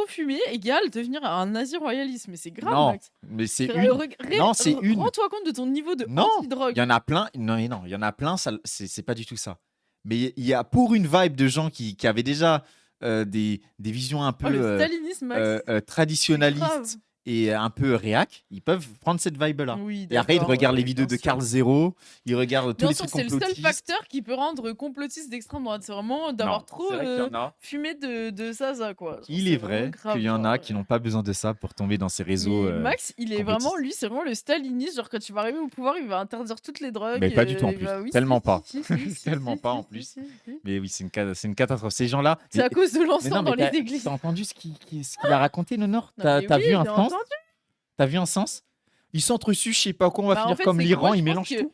S1: fumer égale devenir un nazi royaliste. Mais c'est grave,
S2: Non,
S1: Max.
S2: mais c'est
S1: Ré-
S2: une.
S1: ré-
S2: Non, c'est une.
S1: Rends-toi compte de ton niveau de
S2: Non,
S1: anti-drogue.
S2: il y en a plein. Non, il y en a plein, c'est pas du tout ça. Mais il y a pour une vibe de gens qui avaient déjà des visions un peu
S1: Oh, le stalinisme, Max.
S2: traditionnalistes
S1: grave.
S2: et un peu réac, ils peuvent prendre cette vibe-là.
S1: Oui,
S2: Et après, ils
S1: d'accord,
S2: regardent les
S1: ouais,
S2: vidéos
S1: bien
S2: de
S1: sûr.
S2: Carl Zero, ils regardent tous
S1: Bien
S2: les
S1: sûr,
S2: trucs
S1: c'est le seul
S2: complotistes.
S1: facteur qui peut rendre complotiste d'extrême droite. C'est vraiment d'avoir
S2: Non,
S1: trop
S2: c'est vrai qu'il y en a.
S1: fumé de ça, quoi. Genre,
S2: Il
S1: c'est
S2: est
S1: vraiment
S2: vrai
S1: grave,
S2: qu'il y en
S1: genre,
S2: a qui n'ont pas besoin de ça pour tomber dans ces réseaux.
S1: Mais Max, il est vraiment,
S2: complotistes.
S1: lui, c'est vraiment le staliniste. Genre, quand tu vas arriver au pouvoir, il va interdire toutes les drogues.
S2: Mais pas du tout en
S1: il
S2: plus.
S1: va- oui,
S2: Tellement
S1: si,
S2: pas.
S1: si, si,
S2: Tellement
S1: si,
S2: pas
S1: si,
S2: en
S1: si,
S2: plus.
S1: si.
S2: Mais oui, c'est une catastrophe. Ces gens-là.
S1: C'est à cause de
S2: Mais
S1: l'encens
S2: non,
S1: dans
S2: mais
S1: les églises.
S2: t'as entendu ce qu'il a raconté, Nonor?
S1: Non,
S2: T'as
S1: mais
S2: t'as
S1: oui,
S2: vu un
S1: j'ai
S2: sens?
S1: entendu.
S2: T'as vu un sens? Ils s'entresuent, je sais pas quoi, on va
S1: Bah, en
S2: finir
S1: fait,
S2: comme
S1: c'est que
S2: l'Iran,
S1: moi,
S2: ils
S1: je pense
S2: mélangent
S1: que
S2: tout.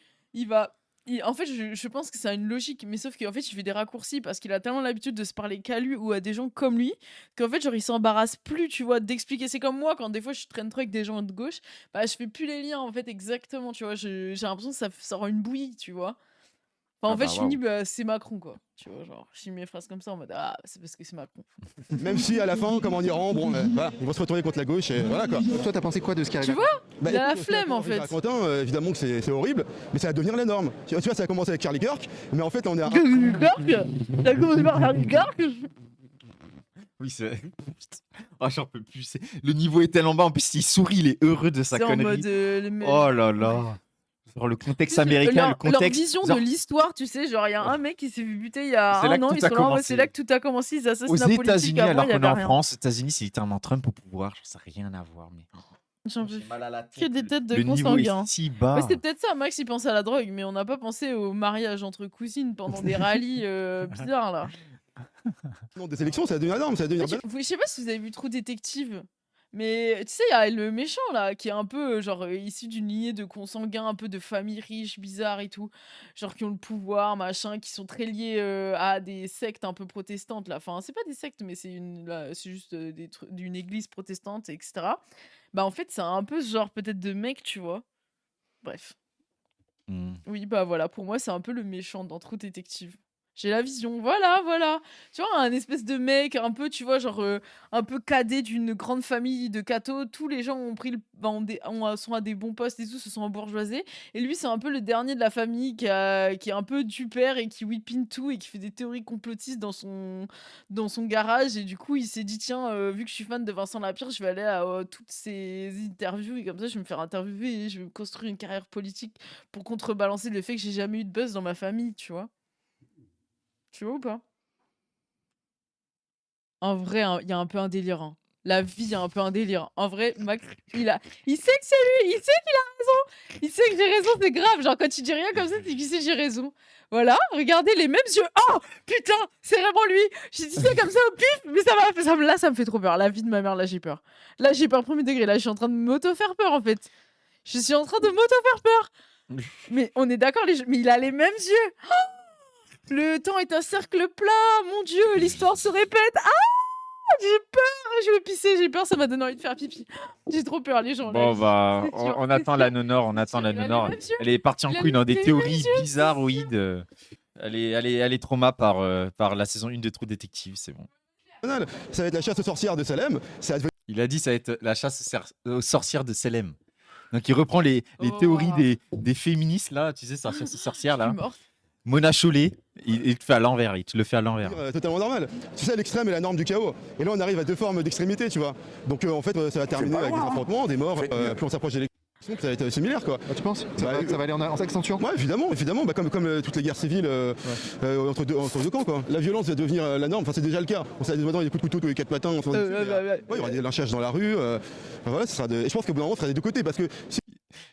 S1: En fait, je pense que ça a une logique, mais sauf qu'en fait, il fait des raccourcis parce qu'il a tellement l'habitude de se parler qu'à lui ou à des gens comme lui qu'en fait, genre, il s'embarrasse plus, tu vois, d'expliquer. C'est comme moi, quand des fois je traîne trop avec des gens de gauche, bah, je fais plus les liens, en fait, exactement, tu vois. J'ai l'impression que ça rend une bouillie, tu vois. Enfin, en
S2: Ah
S1: fait,
S2: bah,
S1: je finis, bah, c'est Macron, quoi. Tu vois, genre, je finis mes phrases comme ça en mode, ah, c'est parce que c'est Macron.
S10: Même si à la fin, comme en Iran, bon, voilà, ils vont se retourner contre la gauche et voilà quoi.
S4: Toi, t'as pensé quoi de ce qui arrive?
S1: Tu vois
S10: Bah,
S1: Il a la
S10: écoute,
S1: flemme, en fait.
S10: Quentin, évidemment que c'est horrible, mais ça va devenir la norme. Tu vois, ça a commencé avec Charlie Kirk, mais en fait, on est à.
S1: T'as commencé par Harry Gark.
S2: Oui, c'est. Oh, j'en peux plus. Le niveau est tellement bas. En plus, il sourit, il est heureux de sa
S1: C'est en
S2: connerie.
S1: mode.
S2: Oh là là. Genre le contexte
S1: Tu sais,
S2: américain, le
S1: leur
S2: contexte.
S1: vision
S2: genre,
S1: de l'histoire, tu sais, genre il y a un mec qui s'est vu buter il y a
S2: C'est là
S1: un
S2: que
S1: an,
S2: tout
S1: ils
S2: a
S1: sont là, ouais,
S2: commencé.
S1: c'est là que tout a commencé, ils
S2: aux
S1: assassinent la politique,
S2: États-Unis,
S1: avant
S2: alors
S1: il y
S2: qu'on est
S1: avait
S2: en
S1: rien.
S2: France, aux États-Unis, c'est littéralement Trump au pouvoir. Ça n'a rien à voir. Mais
S1: J'en veux
S2: j'ai mal à la
S1: que
S2: tête.
S1: des têtes de
S2: Le
S1: cons
S2: niveau est
S1: sanguins.
S2: si bas.
S1: Ouais, c'est peut-être ça, Max il pense à la drogue, mais on n'a pas pensé au mariage entre cousines pendant des rallyes bizarres là.
S10: Non, des élections, ça va devenir la norme, ça va devenir.
S1: Je sais pas si vous avez vu True Détective, mais tu sais, il y a le méchant là, qui est un peu genre issu d'une lignée de consanguins, un peu de familles riches, bizarres et tout, genre qui ont le pouvoir, machin, qui sont très liés à des sectes un peu protestantes là. Enfin, c'est pas des sectes, mais c'est juste d'une église protestante, etc. Bah en fait, c'est un peu ce genre peut-être de mec, tu vois. Bref.
S2: Hmm.
S1: Oui, bah voilà, pour moi, c'est un peu le méchant dans True Détective. J'ai la vision. Voilà, voilà. Tu vois, un espèce de mec un peu, tu vois, genre, un peu cadet d'une grande famille de cathos. Tous les gens ont pris le ben, sont à des bons postes et tout, se sont embourgeoisés et lui, c'est un peu le dernier de la famille qui est un peu du père et qui whippine tout et qui fait des théories complotistes dans son garage et du coup, il s'est dit: «Tiens, vu que je suis fan de Vincent Lapierre, je vais aller à, toutes ses interviews et comme ça, je vais me faire interviewer et je vais me construire une carrière politique pour contrebalancer le fait que j'ai jamais eu de buzz dans ma famille», tu vois? Tu vois ou pas? En vrai, hein, il y a un peu un délire, hein. La vie, il y a un peu un délire. En vrai, Max, il sait que c'est lui, il sait qu'il a raison. Il sait que j'ai raison, c'est grave. Genre, quand tu dis rien comme ça, c'est qu'il sait que j'ai raison. Voilà, regardez les mêmes yeux. Oh putain, c'est vraiment lui. J'ai dit ça comme ça au pif, mais là, ça me fait trop peur. La vie de ma mère, là, j'ai peur. Là, j'ai peur premier degré. Là, je suis en train de m'auto-faire peur, en fait. Je suis en train de m'auto-faire peur. Mais on est d'accord, mais il a les mêmes yeux. Le temps est un cercle plat, mon Dieu, l'histoire se répète. Ah, j'ai peur, je vais pisser, j'ai peur, ça m'a donné envie de faire pipi. J'ai trop peur, les gens.
S2: Bon, bah,
S1: c'est sûr,
S2: on attend
S1: c'est
S2: la
S1: sûr.
S2: nonore, on attend la
S1: Il a les
S2: nonore.
S1: mêmes yeux.
S2: Elle est partie en
S1: Il a
S2: couille dans des
S1: les mêmes
S2: théories
S1: yeux,
S2: bizarroïdes. Elle est trauma par la saison 1 de True Detective, c'est bon.
S10: Ça va être la chasse aux sorcières de Salem. Ça va être
S2: Il a dit ça va être la chasse aux sorcières de Salem. Donc il reprend les
S1: Oh.
S2: théories des féministes, là, tu sais, sorcières,
S1: Je suis
S2: là.
S1: morte.
S2: Mona Chollet, il te fait à l'envers, il te le fait à l'envers.
S10: totalement normal. Tu sais, l'extrême est la norme du chaos. Et là, on arrive à deux formes d'extrémité, tu vois. Donc, en fait, ça va terminer avec des affrontements, des morts. Plus on s'approche des élections, ça va être similaire, quoi.
S4: Ah, tu penses ça va aller en s'accentuant?
S10: Ouais, évidemment. Bah, comme toutes les guerres civiles entre deux camps, quoi. La violence va devenir la norme. Enfin, c'est déjà le cas. On sait maintenant, il y a des coups de couteau tous les 4 matins. Il y aura des lynchages dans la rue. Voilà, et je pense qu'au bout d'un moment, ça sera des deux côtés. Parce que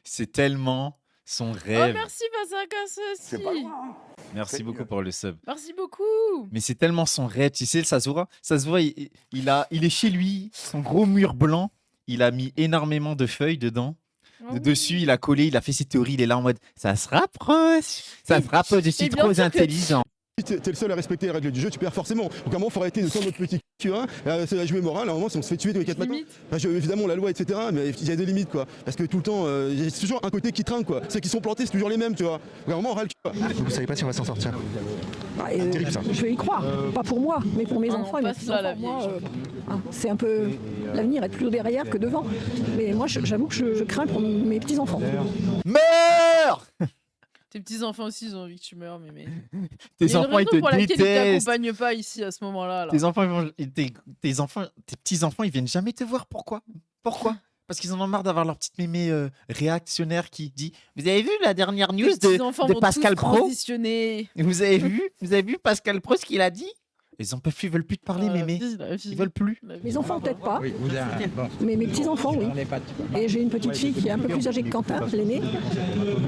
S2: C'est tellement son
S1: Oh,
S2: rêve.
S1: merci, Vazakas aussi.
S2: Merci beaucoup pour le sub.
S1: Merci beaucoup.
S2: Mais c'est tellement son rêve, tu sais, ça se voit, il est chez lui, son gros mur blanc, il a mis énormément de feuilles dedans.
S1: Ah oui.
S2: Dessus, il a collé, il a fait ses théories, il est là en mode ça se rapproche, je suis
S1: bien
S2: trop
S1: sûr que-
S2: intelligent.
S10: si t'es le seul à respecter les règles du jeu, tu perds forcément. Donc, à un moment, il faut arrêter de tendre notre petit cul. C'est la jouer morale. À un moment, si on se fait tuer tous les 4 matins.
S1: Limite.
S10: Enfin, évidemment, la loi, etc. Mais il y a des limites, quoi. Parce que tout le temps, il y a toujours un côté qui trinque, quoi. Ceux qui sont plantés, c'est toujours les mêmes, tu vois. Donc, à un moment, on râle, tu vois.
S4: Vous savez pas si on va s'en sortir?
S9: Bah,
S4: terrible, ça.
S9: je vais y croire, pas pour moi, mais pour mes
S1: Ah non,
S9: enfants et
S1: pas
S9: mes
S1: ça, la
S9: petits-enfants.
S1: vieille.
S9: Moi, c'est un peu. L'avenir est plutôt derrière que devant. Mais moi, j'avoue que je crains pour mes petits-enfants.
S2: Meurs.
S1: Tes petits-enfants aussi, ils ont envie que tu meurs, mais.
S2: Tes
S1: Il y a une
S2: enfants, ils
S1: raison pour
S2: te
S1: laquelle ils
S2: détestent.
S1: t'accompagnent pas ici à ce moment-là. Là.
S2: Tes petits-enfants, ils viennent jamais te voir. Pourquoi? Parce qu'ils en ont marre d'avoir leur petite mémé réactionnaire qui dit vous avez vu la dernière news
S1: Tes petits-enfants
S2: de
S1: vont
S2: Pascal
S1: tous
S2: Pro?
S1: transitionner.
S2: Vous avez vu Pascal Pro ce qu'il a dit? Ils en peuvent plus, ils veulent plus te parler,
S1: La
S2: mémé.
S1: vie, la vie.
S2: Ils veulent plus.
S1: La vie.
S9: Mes enfants, peut-être pas, mais mes petits-enfants, oui. Et j'ai une petite fille qui est un peu plus âgée que Quentin, l'aîné.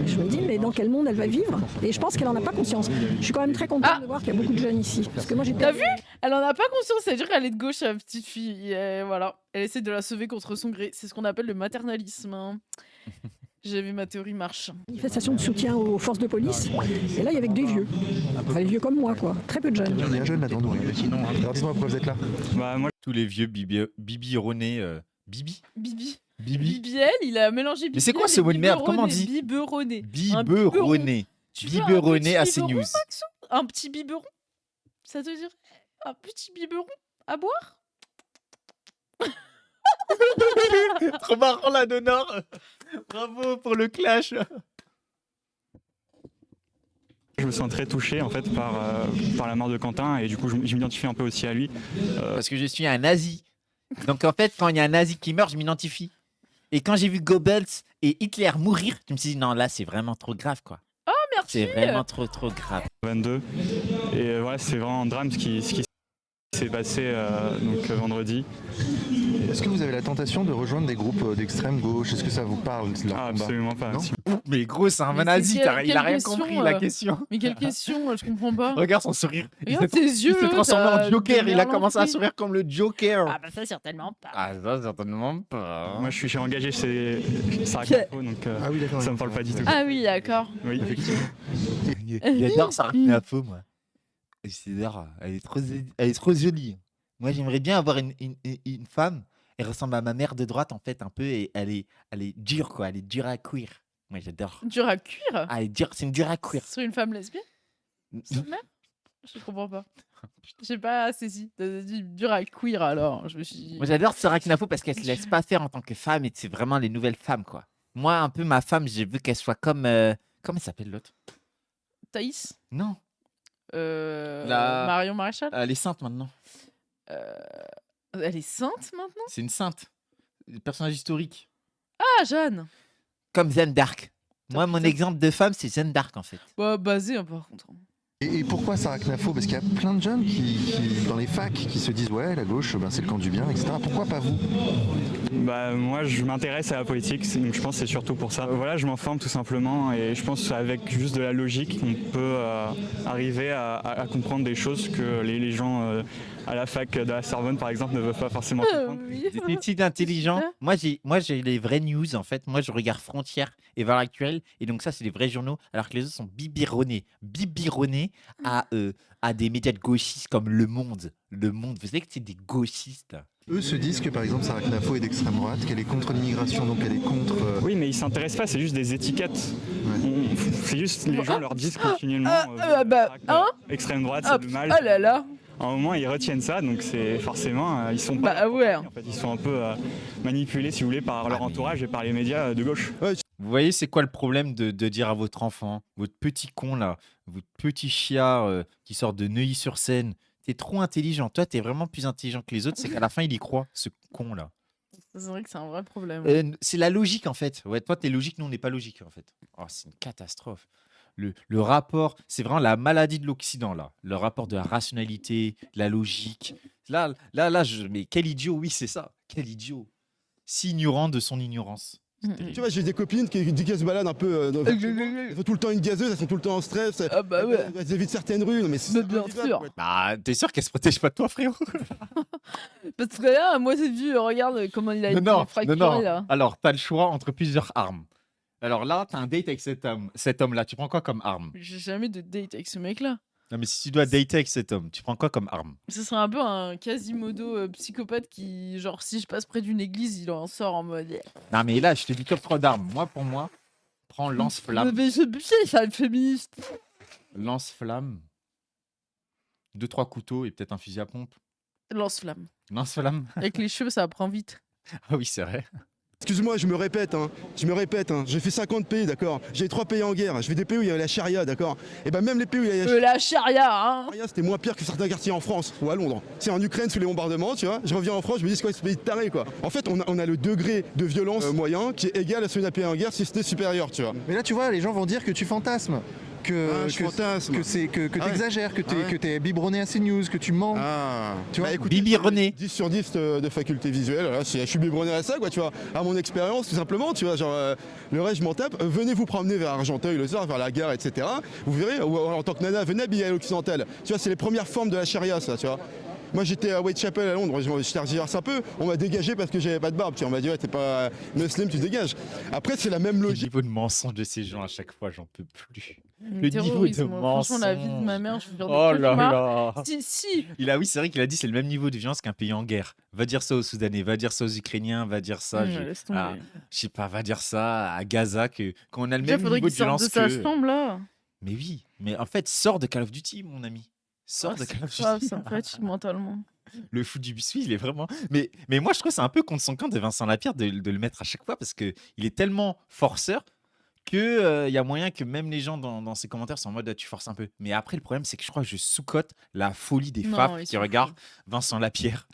S9: Je me dis, mais dans quel monde elle va vivre? Et je pense qu'elle en a pas conscience. Je suis quand même très contente de voir qu'il y a beaucoup de jeunes ici. Parce que moi, j'étais.
S1: T'as vu? Elle en a pas conscience, c'est-à-dire qu'elle est de gauche, la petite fille. Et voilà, elle essaie de la sauver contre son gré. C'est ce qu'on appelle le maternalisme. Hein. J'ai vu ma théorie marche.
S9: Manifestation de soutien aux forces de police. Et là, il y avait que des vieux. Enfin, des vieux comme moi, quoi. Très peu de jeunes.
S4: Il y a un jeune là devant nous. Alors dites-moi pourquoi vous êtes là.
S2: Tous les vieux biberonnés. Bibi?
S1: Bibi.
S2: Bibi?
S1: Bibiel, il a mélangé Bibiel.
S2: Mais c'est quoi
S1: et
S2: ce mot de merde? Comment on
S1: biberonné.
S2: dit?
S1: Biberonné.
S2: Biberonné.
S1: Tu veux un
S2: Biberonné
S1: petit
S2: à
S1: biberon,
S2: CNews.
S1: Maxou? Un petit biberon? Ça te dirait un petit biberon à boire?
S2: Trop marrant la Nonor. Bravo pour le clash.
S11: Je me sens très touché en fait par la mort de Quentin et du coup je m'identifie un peu aussi à lui.
S2: Parce que je suis un nazi. Donc en fait, quand il y a un nazi qui meurt, je m'identifie. Et quand j'ai vu Goebbels et Hitler mourir, je me suis dit non, là c'est vraiment trop grave quoi.
S1: Oh merci.
S2: C'est vraiment trop grave.
S11: 22 et voilà, c'est vraiment un drame ce qui s'est passé donc vendredi.
S4: Est-ce que vous avez la tentation de rejoindre des groupes d'extrême gauche? Est-ce que ça vous parle leur
S11: Ah,
S4: combat?
S11: absolument pas.
S4: Non.
S11: Si-
S2: Mais gros, c'est un
S1: Mais
S2: nazi,
S1: c'est
S2: il a
S1: quelle
S2: rien
S1: question,
S2: compris la question.
S1: Mais quelle question? Je comprends pas.
S2: Regarde son sourire.
S1: Regarde tes yeux.
S2: Il s'est transformé
S1: t'as
S2: en Joker,
S1: de
S2: il a commencé à
S1: merlan
S2: sourire comme le Joker.
S1: Ah bah ça certainement pas.
S2: Ah ça certainement pas.
S11: Moi je suis engagé chez Sarah Carpo donc
S4: Ah oui, d'accord.
S11: ça me parle pas du tout.
S1: Ah oui d'accord.
S11: Oui.
S2: J'adore Sarah Knafo, moi. J'adore, elle est trop jolie. Moi j'aimerais bien avoir une femme. Elle ressemble à ma mère de droite en fait un peu et elle est dure quoi, elle est dure à cuire. Moi j'adore.
S1: Dur à cuire?
S2: Ah, elle est dure, c'est une dure à cuire.
S1: Sur une femme lesbienne? Sa mère? Je comprends pas. J'ai pas saisi. T'as dit dur à cuire alors. Je me suis dit.
S2: Moi, j'adore Sarah Knafo parce qu'elle se laisse pas faire en tant que femme et c'est vraiment les nouvelles femmes, quoi. Moi, un peu, ma femme, je veux qu'elle soit comme. Comment elle s'appelle l'autre?
S1: Thaïs,
S2: Non.
S1: Marion Maréchal.
S2: Elle est sainte maintenant.
S1: Euh, Elle est sainte maintenant.
S2: C'est une sainte. Personnage historique.
S1: Ah, Jeanne.
S2: Comme Jeanne d'Arc. Moi, mon exemple de femme, c'est Jeanne d'Arc, en fait.
S1: Bah, basé, hein, par contre.
S4: Et pourquoi Sarah Knafo? Parce qu'il y a plein de jeunes dans les facs qui se disent ouais, la gauche, ben, c'est le camp du bien, etc. Pourquoi pas vous?
S11: Bah, moi, je m'intéresse à la politique, donc je pense que c'est surtout pour ça. Voilà, je m'informe tout simplement et je pense qu'avec juste de la logique, on peut arriver à comprendre des choses que les gens à la fac de la Sorbonne, par exemple, ne veulent pas forcément comprendre.
S2: Des études intelligents. Moi, j'ai les vraies news, en fait. Moi, je regarde Frontières et Valeurs Actuelles. Et donc, ça, c'est les vrais journaux. Alors que les autres sont bibironnés à des médias de gauchistes comme Le Monde. Le Monde, vous savez que c'est des gauchistes.
S4: Eux se disent que par exemple Sarah Knafo est d'extrême droite, qu'elle est contre l'immigration, donc elle est contre...
S11: Oui, mais ils s'intéressent pas, c'est juste des étiquettes. C'est juste, les gens leur disent continuellement extrême droite, c'est le mal.
S1: Ah là là.
S11: À un moment, ils retiennent ça, donc c'est forcément, ils sont pas...
S1: ouais.
S11: En fait, ils sont un peu manipulés, si vous voulez, par leur entourage et par les médias de gauche.
S2: Vous voyez, c'est quoi le problème de dire à votre enfant, votre petit con là, votre petit chiard qui sort de Neuilly-sur-Seine, t'es trop intelligent. Toi, t'es vraiment plus intelligent que les autres, c'est qu'à la fin, il y croit, ce con là.
S1: C'est vrai que c'est un vrai problème.
S2: C'est la logique en fait. Ouais, toi, t'es logique, nous, on n'est pas logique en fait. Oh, c'est une catastrophe. Le rapport, c'est vraiment la maladie de l'Occident là. Le rapport de la rationalité, de la logique. Là, mais quel idiot, oui, c'est ça. Quel idiot. Si ignorant de son ignorance.
S10: Tu vois, j'ai des copines qui se baladent un peu. Elles font tout le temps une gazeuse, elles sont tout le temps en stress.
S1: Ah bah ouais.
S10: Elles évitent certaines rues. Non, mais c'est
S1: bien sûr.
S2: Bah, t'es sûr qu'elle se protège pas de toi, frérot?
S1: Parce que là, moi, j'ai vu, regarde comment il a été fracturé là.
S2: Alors, t'as le choix entre plusieurs armes. Alors là, t'as un date avec cet homme-là. Tu prends quoi comme arme?
S1: J'ai jamais de date avec ce mec-là.
S2: Non, mais si tu dois dater avec cet homme, tu prends quoi comme arme?
S1: Ce serait un peu un Quasimodo psychopathe qui, genre, si je passe près d'une église, il en sort en mode.
S2: Non, mais là, je te dis top 3 d'armes. Pour moi, prends lance-flamme.
S1: Mais je sais, ça me féministe.
S2: Lance-flamme. 2-3 couteaux et peut-être un fusil à pompe.
S1: Lance-flamme.
S2: Lance-flamme.
S1: Avec les cheveux, ça apprend vite.
S2: Ah oui, c'est vrai.
S10: Excuse-moi, je me répète, j'ai fait 50 pays, d'accord. J'ai 3 pays en guerre, je fais des pays où il y a la charia, d'accord. Et ben même les pays où il y a
S1: la charia, hein.
S10: C'était moins pire que certains quartiers en France ou à Londres. C'est en Ukraine sous les bombardements, tu vois. Je reviens en France, je me dis c'est quoi ce pays de taré, quoi. En fait, on a le degré de violence moyen qui est égal à celui d'un pays en guerre si c'était supérieur, tu vois.
S4: Mais là, tu vois, les gens vont dire que tu fantasmes. Que t'exagères, que t'es biberonné à CNews, que tu mens.
S10: Tu vois, écoute,
S2: biberonné.
S10: 10 sur 10 de faculté visuelle, voilà, je suis biberonné à ça, quoi, tu vois, à mon expérience, tout simplement, tu vois, genre, le reste, je m'en tape. Venez vous promener vers Argenteuil le soir, vers la gare, etc. Vous verrez, ou en tant que nana, venez habiller à l'occidental. Tu vois, c'est les premières formes de la charia, ça, tu vois. Moi j'étais à Whitechapel à Londres, je tergiverse un peu, on m'a dégagé parce que j'avais pas de barbe, on m'a dit ouais t'es pas musulman, tu dégages. Après c'est la même logique.
S2: Le niveau de mensonge de ces gens à chaque fois, j'en peux plus. Le
S1: niveau
S2: de mensonge.
S1: Franchement, la vie de ma mère, je veux dire des
S2: Oh là là.
S1: Si.
S2: Oui, c'est vrai qu'il a dit c'est le même niveau de violence qu'un pays en guerre. Va dire ça aux Soudanais, va dire ça aux Ukrainiens, va dire ça, je sais pas, va dire ça à Gaza qu'on a le même niveau de violence que.
S1: Faudrait qu'il sorte de sa chambre là.
S2: Mais oui, mais en fait sors de Call of Duty mon ami. Sors de Call of Duty.
S1: Ça me fatigue mentalement.
S2: Le fou du biscuit, il est vraiment. Mais moi, je trouve que c'est un peu contre son camp de Vincent Lapierre de le mettre à chaque fois parce qu'il est tellement forceur qu'il y a moyen que même les gens dans ses commentaires sont en mode tu forces un peu. Mais après, le problème, c'est que je crois que je sous-cote la folie des FAF qui regardent Vincent Lapierre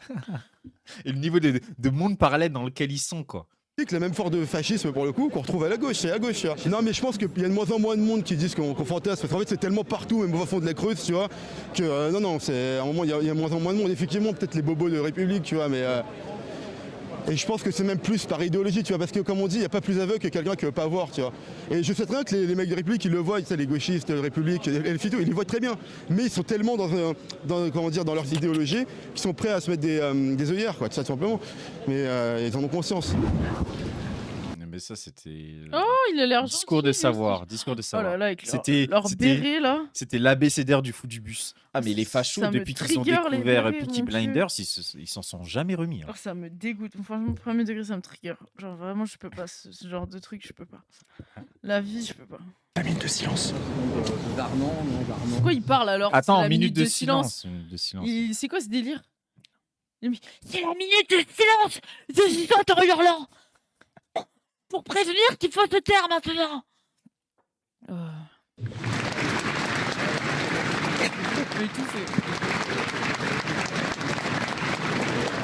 S2: et le niveau de monde parallèle dans lequel ils sont, quoi.
S10: La même forme de fascisme pour le coup qu'on retrouve à la gauche, c'est à gauche. Non mais je pense qu'il y a de moins en moins de monde qui disent qu'on fantasme, parce qu'en fait c'est tellement partout, même au fond de la Creuse, tu vois, que non, c'est à un moment il y a de moins en moins de monde, effectivement peut-être les bobos de République, tu vois, mais et je pense que c'est même plus par idéologie, tu vois, parce que comme on dit, il n'y a pas plus aveugle que quelqu'un qui ne veut pas voir, tu vois. Et je sais très bien que les mecs de République, ils le voient, tu sais, les gauchistes de République, les phytos, ils le voient très bien. Mais ils sont tellement dans leurs idéologies qu'ils sont prêts à se mettre des œillères, quoi, tout simplement. Mais ils en ont conscience.
S2: mais ça, c'était
S1: Oh, il a l'air
S2: discours de
S1: gentil, lui aussi.
S2: savoir. Discours de
S1: Oh
S2: savoir.
S1: là là, avec
S2: C'était
S1: leur
S2: c'était
S1: béret, là.
S2: c'était l'abécédaire du fou du bus. Ah, mais les fachos,
S1: Ça me
S2: depuis qu'ils ont
S1: trigger, les
S2: découvert
S1: bérets,
S2: Peaky
S1: mon Dieu.
S2: Blinders, ils s'en sont jamais remis.
S1: Oh, ça me dégoûte. Franchement, premier degré, ça me trigger. Genre, vraiment, je peux pas. Ce genre de truc, je peux pas. La vie, je peux pas.
S4: La minute de silence.
S1: Pourquoi il parle alors?
S2: Attends,
S1: C'est la
S2: minute de silence. Minute de silence.
S1: C'est quoi ce délire? C'est la minute de silence de Gisante Hurlant pour prévenir qu'il faut se taire maintenant.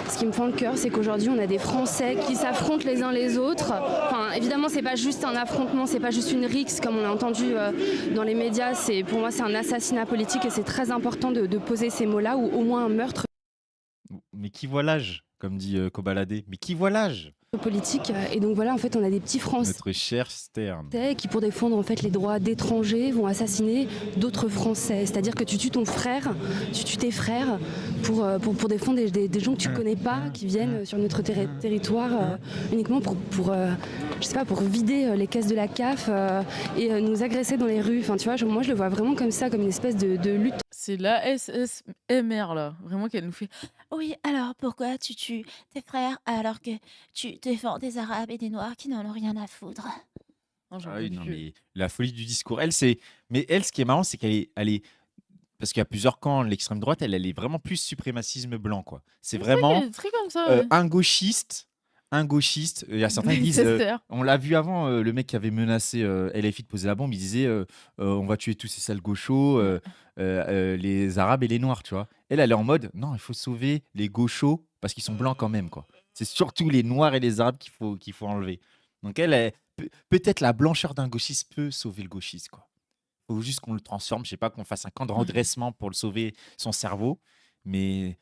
S3: Ce qui me fend le cœur, c'est qu'aujourd'hui, on a des Français qui s'affrontent les uns les autres. Enfin, évidemment, c'est pas juste un affrontement, c'est pas juste une rixe, comme on a entendu dans les médias. Pour moi, c'est un assassinat politique et c'est très important de poser ces mots-là, ou au moins un meurtre
S2: Mais qui voit l'âge, comme dit Kobalade. Mais qui voit l'âge?
S3: politique. Et donc voilà, en fait, on a des petits Français
S2: Notre cher Stern.
S3: qui, pour défendre en fait les droits d'étrangers, vont assassiner d'autres Français. C'est-à-dire que tu tues ton frère, tu tues tes frères pour défendre des gens que tu connais pas, qui viennent sur notre territoire uniquement pour je sais pas, pour vider les caisses de la CAF et nous agresser dans les rues. Enfin, tu vois, moi je le vois vraiment comme ça, comme une espèce de lutte.
S1: C'est la SSMR là, vraiment qu'elle nous fait.
S12: Oui, alors pourquoi tu tues tes frères alors que tu défends des Arabes et des Noirs qui n'en ont rien à foutre?
S1: Non, j'en
S2: Ah
S1: peux
S2: oui, non,
S1: plus.
S2: mais la folie du discours. Mais elle, ce qui est marrant, c'est elle est, parce qu'il y a plusieurs camps, l'extrême droite, elle est vraiment plus suprémacisme blanc, quoi. C'est
S1: Mais c'est vrai
S2: vraiment
S1: qu'elle est très comme ça. Ouais.
S2: un gauchiste. Il y a certains qui disent,
S1: Manchester.
S2: on l'a vu avant, le mec qui avait menacé LFI de poser la bombe, il disait on va tuer tous ces sales gauchos, les Arabes et les Noirs, tu vois. Elle est en mode non, il faut sauver les gauchos parce qu'ils sont blancs quand même, quoi. C'est surtout les Noirs et les Arabes qu'il faut enlever. Donc peut-être la blancheur d'un gauchiste peut sauver le gauchiste, quoi. Faut juste qu'on le transforme, je sais pas, qu'on fasse un camp de redressement pour le sauver son cerveau, mais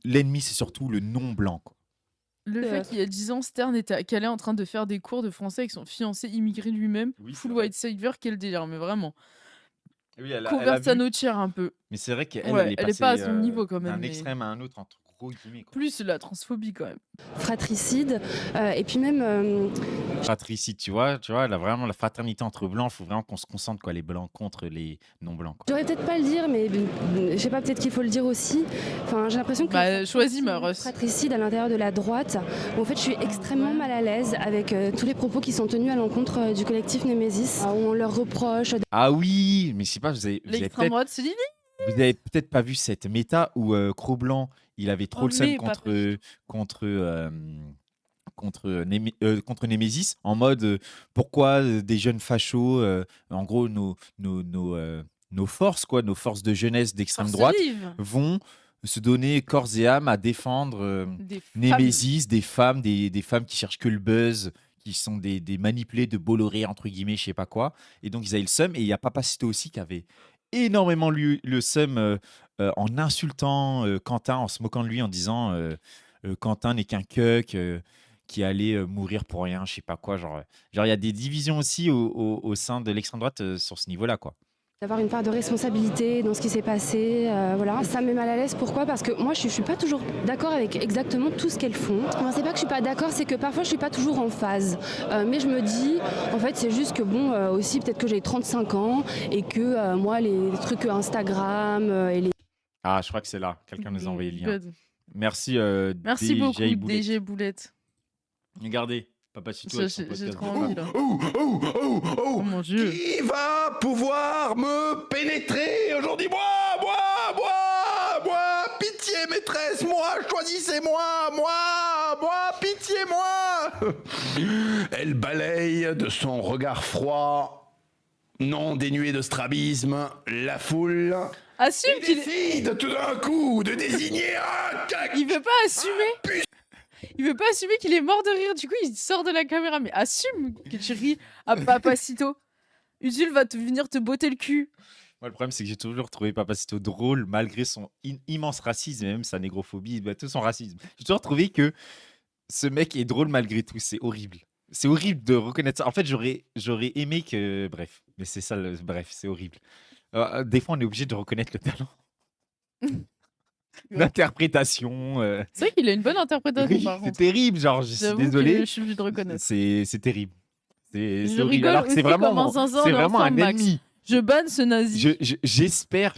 S2: l'ennemi, c'est surtout le non blanc, quoi.
S1: Le fait qu'il y a 10 ans, Stern était à Calais en train de faire des cours de français avec son fiancé immigré lui-même.
S2: Oui,
S1: Full
S2: c'est vrai.
S1: white savior, quel délire, mais vraiment.
S2: Oui, elle a
S1: Conversano
S2: vu.
S1: chair un peu.
S2: Mais c'est vrai qu'elle,
S1: Ouais,
S2: elle est
S1: pas à
S2: passée
S1: son niveau quand même.
S2: d'un
S1: mais
S2: extrême à un autre, entre gros guillemets, quoi.
S1: Plus la transphobie quand même.
S3: Fratricide et puis même
S2: Fratricide, tu vois, elle a vraiment la fraternité entre blancs. Il faut vraiment qu'on se concentre, quoi, les blancs contre les non blancs, quoi.
S3: j'aurais peut-être pas le dire, mais je sais pas, peut-être qu'il faut le dire aussi. Enfin, j'ai l'impression que
S1: choisis ma Russ.
S3: fratricide à l'intérieur de la droite. Où, en fait, je suis extrêmement mal à l'aise avec tous les propos qui sont tenus à l'encontre du collectif Némésis, où on leur reproche.
S2: Ah oui, mais je sais pas, vous avez
S1: L'extrême
S2: peut-être
S1: droite se dit
S2: vous avez peut-être pas vu cette méta où Cro-Blanc, il avait trop
S1: Oh,
S2: le seum
S1: mais pas
S2: contre Némésis, en mode pourquoi des jeunes fachos, en gros nos forces, quoi, nos forces de jeunesse d'extrême
S1: Force
S2: droite
S1: vive.
S2: vont se donner corps et âme à défendre
S1: Des
S2: Némésis, des femmes qui cherchent que le buzz, qui sont des manipulés de Bolloré, entre guillemets, je sais pas quoi. Et donc ils avaient le seum, et il y a Papacito aussi qui avait énormément le seum en insultant Quentin, en se moquant de lui, en disant Quentin n'est qu'un cuck qui allait mourir pour rien, je sais pas quoi. Genre il y a des divisions aussi au sein de l'extrême droite sur ce niveau-là, quoi.
S3: D'avoir une part de responsabilité dans ce qui s'est passé, voilà. Ça me met mal à l'aise. Pourquoi? Parce que moi, je suis pas toujours d'accord avec exactement tout ce qu'elles font. Enfin, c'est pas que je suis pas d'accord, c'est que parfois je suis pas toujours en phase. Mais je me dis, en fait, c'est juste que bon, aussi peut-être que j'ai 35 ans et que moi, les trucs Instagram et les
S2: Ah, je crois que c'est là. Quelqu'un nous a envoyé le lien.
S1: God.
S2: Merci,
S1: Merci
S2: DJ
S1: beaucoup,
S2: Boulette.
S1: DG Boulette.
S2: Regardez, Papacito avec son
S1: J'ai
S2: podcast
S1: trop
S2: de
S1: envie là. Oh mon Dieu.
S13: Qui va pouvoir me pénétrer aujourd'hui? Moi, pitié maîtresse, moi, choisissez-moi, moi, pitié, moi. Elle balaye de son regard froid, non dénué de strabisme, la foule.
S1: Assume
S13: et
S1: qu'il
S13: décide tout d'un coup de désigner un cac.
S1: Il veut pas assumer. Il veut pas assumer qu'il est mort de rire. Du coup, il sort de la caméra. Mais assume que tu ris à Papacito. Usul va venir te botter le cul.
S2: Moi, le problème, c'est que j'ai toujours trouvé Papacito drôle, malgré son immense racisme et même sa négrophobie, tout son racisme. J'ai toujours trouvé que ce mec est drôle malgré tout. C'est horrible. C'est horrible de reconnaître ça. En fait, j'aurais aimé que... Bref, mais c'est ça, bref, c'est horrible. Des fois, on est obligé de reconnaître le talent. d'interprétation.
S1: C'est vrai qu'il a une bonne interprétation,
S2: Oui,
S1: par
S2: c'est
S1: contre.
S2: terrible, genre, je suis
S1: J'avoue que
S2: désolé.
S1: je suis obligée de reconnaître.
S2: C'est terrible. C'est
S1: Je
S2: horrible.
S1: rigole
S2: Alors que c'est
S1: aussi comme un
S2: vraiment,
S1: zinzin
S2: c'est
S1: dans
S2: vraiment un
S1: Ensemble Max.
S2: ennemi.
S1: Je banne ce nazi.
S2: J'espère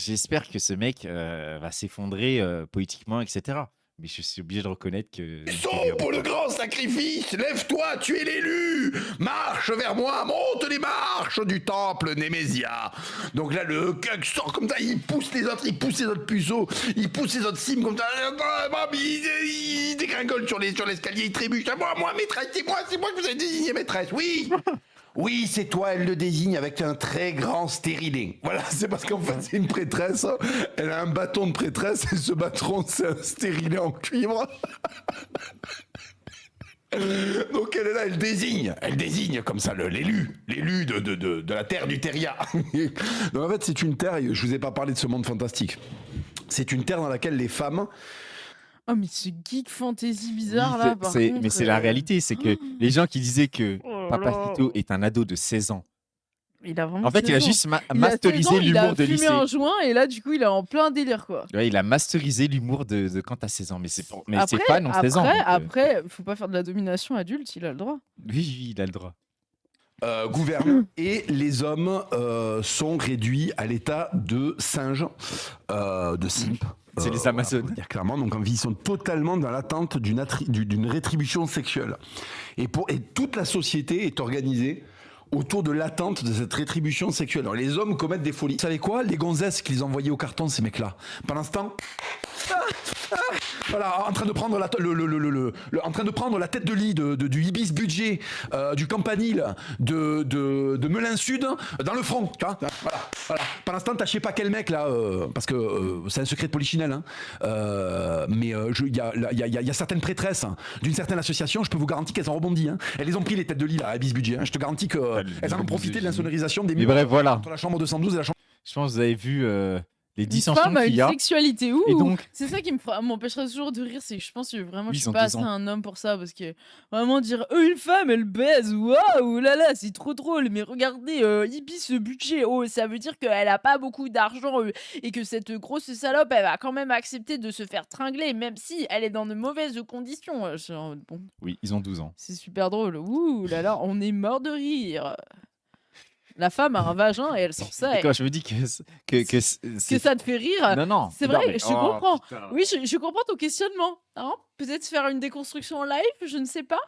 S2: que ce mec va s'effondrer politiquement, etc. Mais je suis obligé de reconnaître que.
S13: Sont pour le grand sacrifice, lève-toi, tu es l'élu. Marche vers moi, monte les marches du temple Némésia. Donc là, le Kuk sort comme ça, il pousse les autres puceaux, il pousse les autres cimes comme ça, il dégringole sur l'escalier, il trébuche. Moi, maîtresse, c'est moi que vous avez désigné maîtresse, oui. Oui, c'est toi, elle le désigne avec un très grand stérilet. Voilà, c'est parce qu'en fait, c'est une prêtresse. Elle a un bâton de prêtresse et ce bâton, c'est un stérilet en cuivre. Donc elle est là, elle désigne comme ça l'élu de la terre du Teria. Donc en fait, c'est une terre, je vous ai pas parlé de ce monde fantastique. C'est une terre dans laquelle les femmes...
S1: Oh, mais ce geek fantasy bizarre,
S2: Oui,
S1: là, par contre...
S2: mais c'est la réalité, c'est que les gens qui disaient que
S1: Oh là
S2: Papacito
S1: là.
S2: est un ado de 16 ans.
S1: Il a vraiment
S2: En fait, il
S1: 16
S2: a
S1: ans.
S2: juste
S1: Il a 16
S2: masterisé
S1: ans, il a
S2: l'humour de
S1: fumé
S2: lycée.
S1: un joint, et là, du coup, il est en plein délire, quoi.
S2: Ouais, il a masterisé l'humour de quand t'as 16 ans. Mais c'est
S1: Après,
S2: pas non 16 ans. donc,
S1: après, faut pas faire de la domination adulte, il a le droit.
S2: oui, il a le droit.
S13: gouvernent et les hommes sont réduits à l'état de singes, de simp.
S2: C'est les Amazones.
S13: Voilà, dire clairement, donc ils sont totalement dans l'attente d'une rétribution sexuelle. Et toute la société est organisée autour de l'attente de cette rétribution sexuelle. Alors les hommes commettent des folies. Vous savez quoi? Les gonzesses qu'ils envoyaient au carton, ces mecs-là. Pendant ce temps... Voilà, en train de prendre la tête de lit du Ibis Budget, du Campanile, de Melun Sud, dans le front. Tu vois, voilà. Pendant ce temps, t'as je sais pas quel mec là, parce que c'est un secret de polichinelle, hein, mais il y a certaines prêtresses d'une certaine association, je peux vous garantir qu'elles ont rebondi. Hein. Elles les ont pris les têtes de lit là, à Ibis Budget. Hein. Je te garantis qu'elles en ont profité de l'insonorisation des murs
S2: bref, voilà.
S13: entre la chambre 212 et la chambre.
S2: Je pense que vous avez vu les
S1: Une
S2: dissensions
S1: femme a
S2: qu'il
S1: une
S2: y a.
S1: sexualité où
S2: Et donc,
S1: c'est ça qui m'empêcherait toujours de rire, c'est que je pense que vraiment
S2: Oui,
S1: je
S2: ils
S1: suis
S2: ont
S1: pas
S2: 12
S1: assez
S2: ans.
S1: un homme pour ça, parce que vraiment dire une femme elle baise, waouh là là c'est trop drôle, mais regardez Ibis ce budget, oh ça veut dire qu'elle a pas beaucoup d'argent et que cette grosse salope elle va quand même accepter de se faire tringler même si elle est dans de mauvaises conditions. Bon,
S2: oui, ils ont 12 ans.
S1: c'est super drôle, ouh là là on est mort de rire. La femme a un vagin et elle sort ça.
S2: Et quand je me dis que
S1: Ça te fait rire.
S2: Non.
S1: C'est
S2: Non,
S1: vrai,
S2: mais-
S1: je
S2: oh,
S1: comprends.
S2: putain.
S1: Oui, je comprends ton questionnement. Hein, peut-être faire une déconstruction en live, je ne sais pas.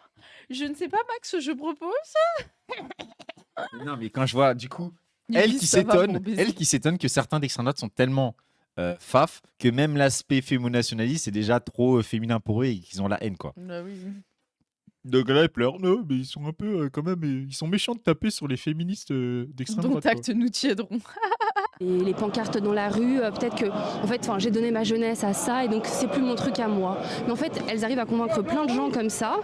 S1: Je ne sais pas, Max, je propose.
S2: Non, mais quand je vois, du coup,
S1: Ils
S2: elle
S1: disent,
S2: qui
S1: ça va,
S2: s'étonne,
S1: mon baiser.
S2: elle qui s'étonne que certains d'extrême droite sont tellement faf que même l'aspect fémonationaliste c'est déjà trop féminin pour eux et qu'ils ont la haine, quoi.
S1: Bah oui.
S2: Donc là, ils pleurent, non, mais ils sont un peu quand même, ils sont méchants de taper sur les féministes d'extrême
S1: Dont
S2: droite. quoi.
S1: acte nous tiéderons.
S3: Et les pancartes dans la rue, peut-être que en fait, j'ai donné ma jeunesse à ça et donc c'est plus mon truc à moi. Mais en fait, elles arrivent à convaincre plein de gens comme ça.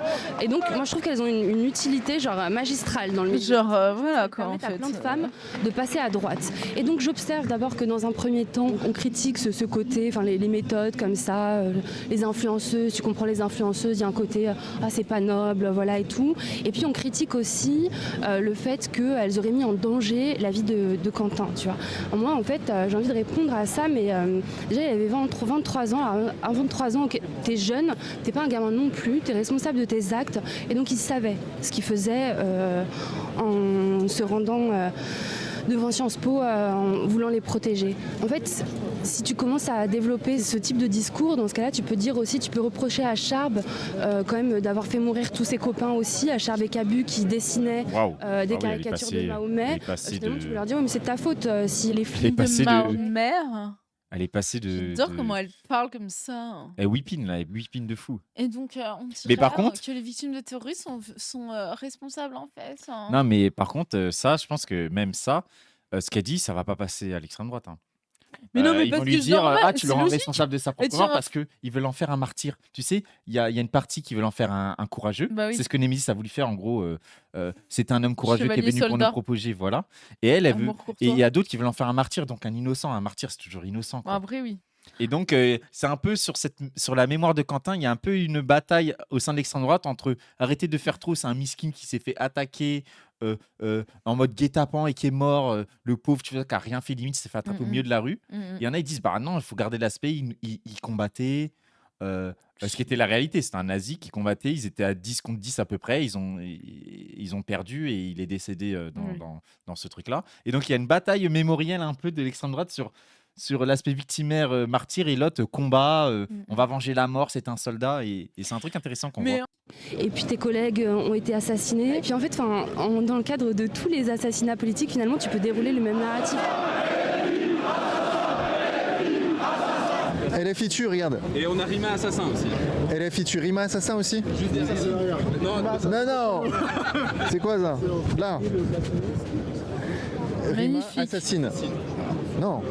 S3: Et donc, moi, je trouve qu'elles ont une utilité genre magistrale dans le milieu.
S1: Genre, voilà quoi, en
S3: Permettent à
S1: fait.
S3: plein de femmes de passer à droite. Et donc, j'observe d'abord que dans un premier temps, on critique ce côté, enfin les méthodes comme ça, les influenceuses. Tu comprends les influenceuses, il y a un côté ah c'est pas noble, voilà et tout. Et puis on critique aussi le fait qu'elles auraient mis en danger la vie de Quentin, tu vois. Moi, en fait, j'ai envie de répondre à ça, mais déjà, il avait 23 ans. Alors, à 23 ans, okay, t'es jeune, t'es pas un gamin non plus, t'es responsable de tes actes. Et donc, il savait ce qu'il faisait en se rendant devant Sciences Po en voulant les protéger. En fait, si tu commences à développer ce type de discours, dans ce cas-là, tu peux reprocher à Charb quand même d'avoir fait mourir tous ses copains aussi, à Charb et Cabu qui dessinaient des caricatures de Mahomet. Finalement, tu peux leur dire, oui, mais c'est de ta faute si les flics
S1: de Mahomet.
S2: Elle est passée de.
S1: J'adore comment elle parle comme ça.
S2: Elle whippine, là, elle whippine de fou.
S1: Et donc, on
S2: Mais par
S1: dirait
S2: contre-
S1: que les victimes de terrorisme sont responsables en fait. Hein.
S2: Non, mais par contre, ça, je pense que même ça, ce qu'elle dit, ça va pas passer à l'extrême droite. Hein.
S1: Mais non, mais
S2: ils
S1: parce
S2: vont
S1: que
S2: lui dire
S1: normal,
S2: ah, tu
S1: c'est
S2: le rends
S1: logique.
S2: responsable de sa
S1: Et
S2: propre
S1: tu
S2: mort
S1: vois-
S2: parce qu'ils veulent en faire un martyr. Tu sais, il y a une partie qui veulent en faire un courageux.
S1: Bah oui.
S2: C'est ce que Némésis a voulu faire en gros. C'est un homme courageux qui est
S1: Chevalier
S2: venu pour
S1: soldat.
S2: nous proposer. Voilà. Et elle veut.
S1: Amour courtois.
S2: Et il y a d'autres qui veulent en faire un martyr. Donc un innocent, un martyr, c'est toujours innocent.
S1: Bon,
S2: Quoi.
S1: après, oui.
S2: Et donc, c'est un peu sur la mémoire de Quentin, il y a un peu une bataille au sein de l'extrême droite entre arrêter de faire trop, c'est un miskin qui s'est fait attaquer en mode guet-apens et qui est mort, le pauvre, tu vois, qui n'a rien fait limite, s'est fait attraper au milieu de la rue. Il y en a, ils disent, bah non, il faut garder l'aspect, il combattait. Ce qui était la réalité, c'était un nazi qui combattait, ils étaient à 10 contre 10 à peu près, ils ont perdu et il est décédé dans ce truc-là. Et donc, il y a une bataille mémorielle un peu de l'extrême droite sur l'aspect victimaire, martyr, et l'autre combat, on va venger la mort, c'est un soldat, et c'est un truc intéressant qu'on voit.
S3: Et puis tes collègues ont été assassinés. Et puis en fait, dans le cadre de tous les assassinats politiques, finalement, tu peux dérouler le même narratif.
S4: LFI tue, regarde.
S14: Et on a Rima Assassin aussi.
S4: LFI tue, Rima Assassin aussi.
S14: Juste derrière.
S4: Non. C'est quoi ça? Là. Rima assassine. Non,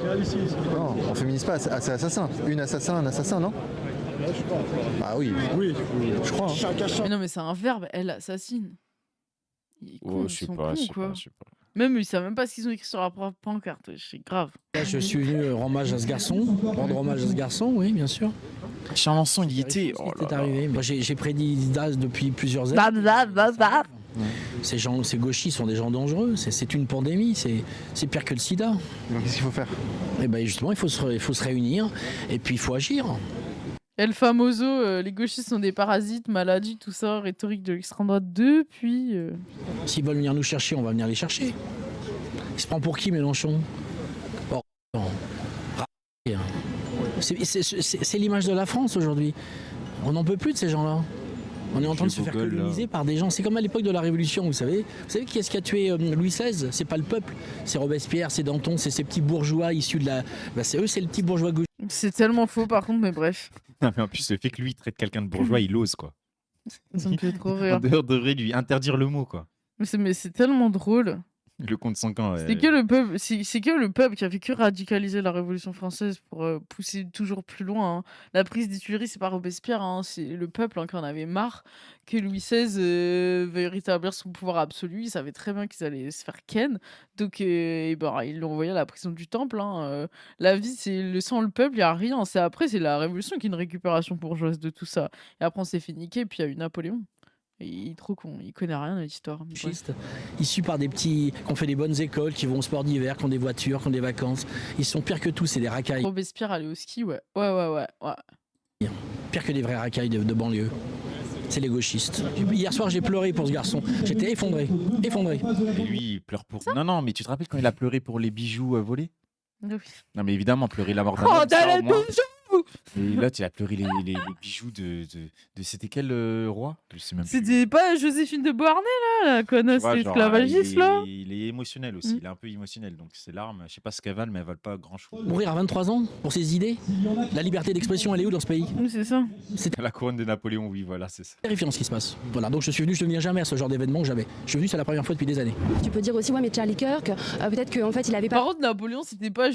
S4: on féminise pas, c'est assassin. Une assassin, un assassin, non? Bah oui, je crois.
S1: Mais non, mais c'est un verbe, elle assassine.
S2: Je sais pas.
S1: Même ils savent même pas ce qu'ils ont écrit sur la pancarte, c'est grave.
S15: Là, je suis venu rendre hommage à ce garçon, oui, bien sûr.
S2: Chalençon, il y était.
S15: C'est arrivé. Moi, j'ai prédit Didas depuis plusieurs années. Ces gauchistes sont des gens dangereux. C'est une pandémie. C'est pire que le sida.
S4: Qu'est-ce qu'il faut faire?
S15: Eh ben justement, il faut se réunir et puis il faut agir.
S1: El famoso, les gauchistes sont des parasites, maladies, tout ça, rhétorique de l'extrême droite depuis.
S15: S'ils veulent venir nous chercher, on va venir les chercher. Il se prend pour qui, Mélenchon? C'est l'image de la France aujourd'hui. On n'en peut plus de ces gens-là. On est en train de se faire coloniser par des gens. C'est comme à l'époque de la Révolution, vous savez. Vous savez qui est-ce qui a tué Louis XVI? C'est pas le peuple, c'est Robespierre, c'est Danton, c'est ces petits bourgeois issus de la. C'est eux, c'est le petit bourgeois gauche.
S1: C'est tellement faux par contre, mais bref.
S2: Non, mais en plus, le fait que lui il traite quelqu'un de bourgeois, il ose quoi.
S1: Ça me fait trop rire.
S2: On devrait lui interdire le mot quoi.
S1: Mais c'est tellement drôle.
S2: Le compte 5 ans.
S1: C'est que le peuple qui a fait que radicaliser la Révolution française pour pousser toujours plus loin. Hein. La prise des Tuileries, c'est pas Robespierre, hein, c'est le peuple qui en avait marre que Louis XVI veuille rétablir son pouvoir absolu. Ils savaient très bien qu'ils allaient se faire ken, donc ils l'ont envoyé à la prison du Temple. Hein. La vie, c'est sans le peuple, il y a rien. C'est la Révolution qui est une récupération bourgeoise de tout ça. Et après, on s'est fait niquer, puis il y a eu Napoléon. Il est trop con, il connaît rien de l'histoire.
S15: Issus par des petits qui ont fait des bonnes écoles, qui vont au sport d'hiver, qui ont des voitures, qui ont des vacances. Ils sont pires que tout, c'est des racailles.
S1: Robespierre allait au ski, ouais.
S15: Pire que des vrais racailles de banlieue. C'est les gauchistes. Hier soir, j'ai pleuré pour ce garçon. J'étais effondré.
S2: Et lui, il pleure pour. Non, mais tu te rappelles quand il a pleuré pour les bijoux volés?
S1: Oui.
S2: Non, mais évidemment, pleurer la mort d'un
S1: Oh,
S2: homme,
S1: t'as
S2: ça,
S1: les
S2: au moins.
S1: bijoux!
S2: Et là, tu as pleuré les bijoux de c'était quel roi? Je sais même plus.
S1: C'était pas Joséphine de Beauharnais, là, la connasse esclavagiste, là?
S2: Il est émotionnel aussi, il est un peu émotionnel. Donc ses larmes, je sais pas ce qu'elles valent, mais elles valent pas grand chose.
S15: Mourir à 23 ans pour ses idées? La liberté d'expression, elle est où dans ce pays?
S1: Oui, c'est ça.
S2: C'est la couronne de Napoléon, oui, voilà, c'est ça.
S15: Terrifiant ce qui se passe. Voilà, donc je ne viens jamais à ce genre d'événement, jamais. Je suis venu, c'est la première fois depuis des années.
S3: Tu peux dire aussi, ouais, mais Charlie Kirk, peut-être qu'en fait, il avait pas.
S1: Par contre, Napoléon, c'était pas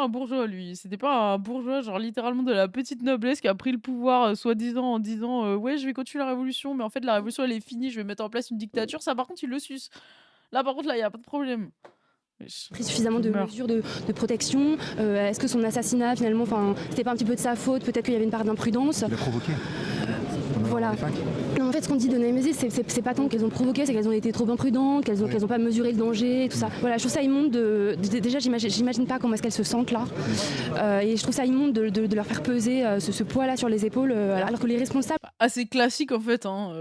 S1: un bourgeois, lui. C'était pas un bourgeois, genre littéralement de la petite noblesse qui a pris le pouvoir, soi-disant, en disant ouais, je vais continuer la révolution, mais en fait, la révolution, elle est finie, je vais mettre en place une dictature. Ça, par contre, il le suce. Là, par contre, là, il n'y a pas de problème.
S3: Pris suffisamment de mesures de protection. Est-ce que son assassinat, finalement, c'était pas un petit peu de sa faute? Peut-être qu'il y avait une part d'imprudence.
S4: Il a provoqué.
S3: Voilà. Non, en fait, ce qu'on dit de Némésis, c'est pas tant qu'elles ont provoqué, c'est qu'elles ont été trop imprudentes, qu'elles ont pas mesuré le danger, et tout ça. Voilà, je trouve ça immonde déjà, j'imagine pas comment est-ce qu'elles se sentent là. Et je trouve ça immonde de leur faire peser ce poids-là sur les épaules, alors que les responsables.
S1: Assez classique en fait. Hein.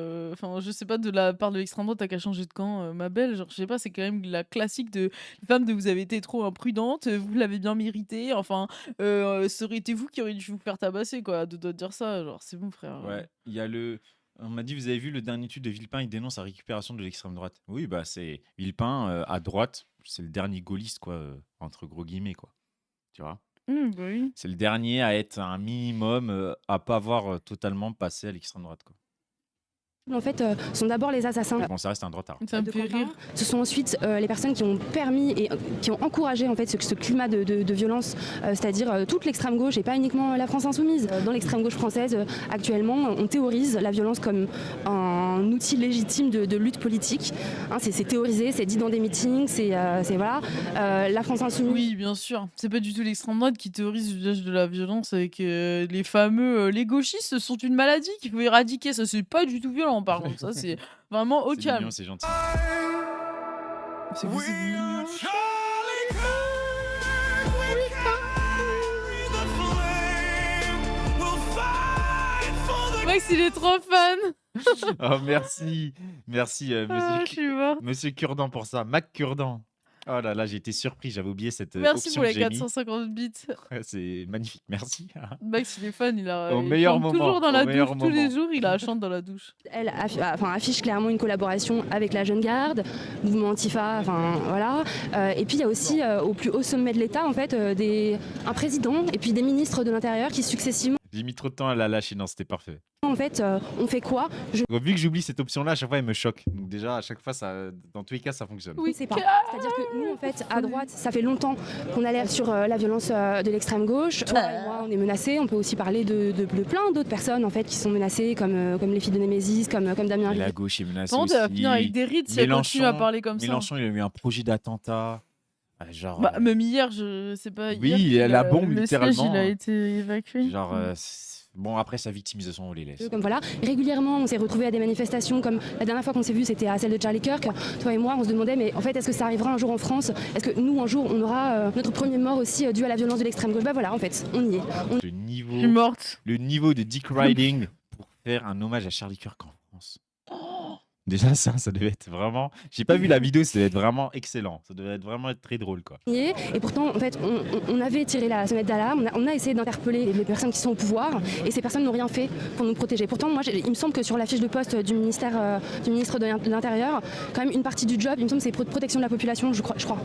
S1: Je sais pas, de la part de l'extrême droite, t'as qu'à changer de camp, ma belle. Genre, je sais pas, c'est quand même la classique de femme de vous avez été trop imprudente, vous l'avez bien mérité. Enfin, ça aurait été vous qui auriez dû vous faire tabasser, quoi. De dire ça, genre, c'est bon, frère.
S2: Ouais, il y a on m'a dit, vous avez vu le dernier étude de Villepin, il dénonce la récupération de l'extrême droite. Oui, bah c'est Villepin à droite, c'est le dernier gaulliste, quoi, entre gros guillemets, quoi. Tu vois?
S1: Bah oui.
S2: C'est le dernier à être un minimum, à pas avoir totalement passé à l'extrême droite, quoi.
S3: En fait, sont d'abord les assassins.
S2: Bon, ça reste un droitard.
S1: Ça me fait rire.
S3: Ce sont ensuite les personnes qui ont permis et qui ont encouragé en fait ce climat de violence, c'est-à-dire toute l'extrême gauche et pas uniquement la France insoumise. Dans l'extrême gauche française, actuellement, on théorise la violence comme un un outil légitime de lutte politique. Hein, c'est théorisé, c'est dit dans des meetings, c'est voilà. La France Insoumise.
S1: Oui, bien sûr. C'est pas du tout l'extrême droite qui théorise l'usage de la violence avec les fameux les gauchistes sont une maladie qu'il faut éradiquer. Ça, c'est pas du tout violent, par contre. Ça, c'est vraiment au
S2: C'est
S1: calme.
S2: mignon, c'est gentil.
S1: C'est quoi, c'est mignon. Max, il est trop fan.
S2: Oh, merci. Merci,
S1: Ah, je suis mort.
S2: monsieur Cure-dent pour ça. Mac Cure-dent. Oh là là, j'ai été surpris, j'avais oublié cette
S1: Merci
S2: option
S1: pour
S2: que
S1: les
S2: j'ai mis.
S1: 450 bits.
S2: Ouais, c'est magnifique, merci.
S1: Max, il est fan,
S2: Au
S1: il
S2: meilleur
S1: chante
S2: moment,
S1: toujours dans
S2: au
S1: la
S2: meilleur
S1: douche. Tous les
S2: moment.
S1: jours, il la chante dans la douche.
S3: Elle affiche clairement une collaboration avec la Jeune Garde, mouvement Antifa, enfin voilà. Et puis il y a aussi au plus haut sommet de l'État en fait un président et puis des ministres de l'Intérieur qui successivement
S2: J'ai mis trop de temps à la lâcher, non, c'était parfait.
S3: en fait on fait quoi
S2: Vu que j'oublie cette option-là, à chaque fois, elle me choque. Donc déjà, à chaque fois, dans tous les cas, ça fonctionne.
S3: Oui, c'est pas. C'est-à-dire que nous, en fait, à droite, ça fait longtemps qu'on alerte sur la violence de l'extrême gauche. Toi et moi, on est menacés. On peut aussi parler de plein d'autres personnes, en fait, qui sont menacées, comme les filles de Némésis, comme Damien
S2: Et la
S3: Rieu.
S2: gauche est menacée
S1: Par contre, elle va
S2: aussi.
S1: finir avec des rites si elle continue à parler comme ça.
S2: Mélenchon, il a eu un projet d'attentat. Genre,
S1: Bah, même hier, je sais pas.
S2: Oui,
S1: hier,
S2: la bombe,
S1: le siège,
S2: littéralement.
S1: il a été évacué.
S2: genre bon, après, sa victimisation, on les laisse.
S3: Comme voilà, régulièrement, on s'est retrouvés à des manifestations, comme la dernière fois qu'on s'est vu, c'était à celle de Charlie Kirk. Toi et moi, on se demandait, mais en fait, est-ce que ça arrivera un jour en France? Est-ce que nous, un jour, on aura notre premier mort aussi dû à la violence de l'extrême gauche? Bah voilà, en fait, on y est.
S2: Le
S1: Je suis morte.
S2: niveau de Dick Riding pour faire un hommage à Charlie Kirk en France. Déjà, ça devait être vraiment. J'ai pas vu la vidéo, ça devait être vraiment excellent. Ça devait vraiment être très drôle, quoi.
S3: Et pourtant, en fait, on avait tiré la sonnette d'alarme, on a essayé d'interpeller les personnes qui sont au pouvoir, et ces personnes n'ont rien fait pour nous protéger. Pourtant, moi, il me semble que sur la fiche de poste du ministre de l'Intérieur, quand même une partie du job, il me semble, c'est protection de la population, je crois.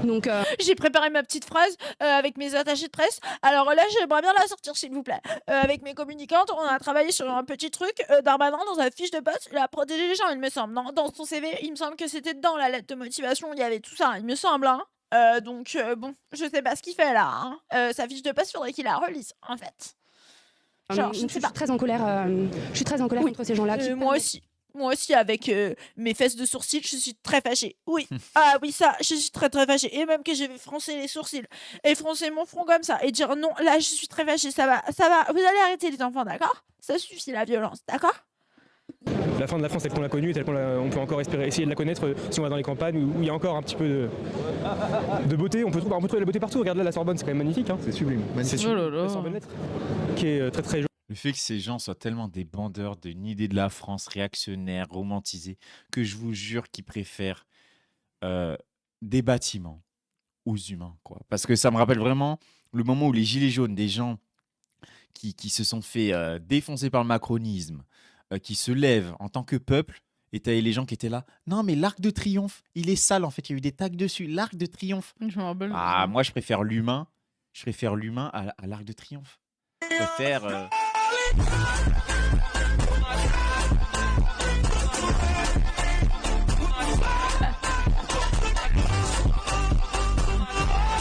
S3: Donc,
S12: J'ai préparé ma petite phrase avec mes attachés de presse. Alors là, j'aimerais bien la sortir, s'il vous plaît. Avec mes communicantes, on a travaillé sur un petit truc. Darmanin, dans sa fiche de poste, il a protégé les gens, il me semble. Non, dans son CV, il me semble que c'était dedans la lettre de motivation. Il y avait tout ça, il me semble. Hein. Donc, bon, je sais pas ce qu'il fait là. Hein. Sa fiche de poste, faudrait qu'il la relise, en fait. Genre, je ne sais pas.
S3: Je suis très en colère, contre ces gens-là.
S12: Moi aussi. Moi aussi, avec mes fesses de sourcils, je suis très fâchée. Oui. Ah oui, ça, je suis très très fâchée. Et même que je vais froncer les sourcils et froncer mon front comme ça et dire non, là, je suis très fâchée. Ça va. Vous allez arrêter les enfants, d'accord? Ça suffit la violence, d'accord?
S16: La fin de la France telle qu'on l'a connue, telle on peut encore essayer de la connaître si on va dans les campagnes où il y a encore un petit peu de beauté. On peut trouver la beauté partout. Regarde là, la Sorbonne, c'est quand même magnifique. Hein.
S4: C'est sublime.
S16: C'est
S1: Oh là là.
S16: La Sorbonne lettre, qui est très très jolie.
S2: Le fait que ces gens soient tellement des bandeurs d'une idée de la France réactionnaire, romantisée, que je vous jure qu'ils préfèrent des bâtiments aux humains, quoi. Parce que ça me rappelle vraiment le moment où les gilets jaunes, des gens qui se sont fait défoncer par le macronisme, qui se lèvent en tant que peuple, et t'as les gens qui étaient là. Non, mais l'Arc de Triomphe, il est sale en fait. Il y a eu des tags dessus. L'Arc de Triomphe.
S1: Je me rappelle.
S2: Ah, moi, je préfère l'humain. Je préfère l'humain à l'Arc de Triomphe. Je préfère.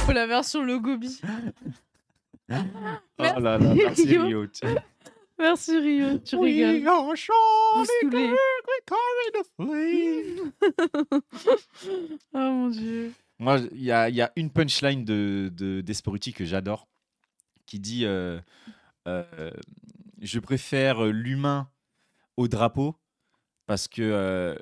S1: Faut la version Logobi.
S2: Oh là là, merci
S1: Rio.
S2: Rio.
S1: Merci Rio, tu régales. Vous saoulez. Oh mon dieu.
S2: Moi, il y a une punchline d'Esperuti que j'adore, qui dit je préfère l'humain au drapeau parce que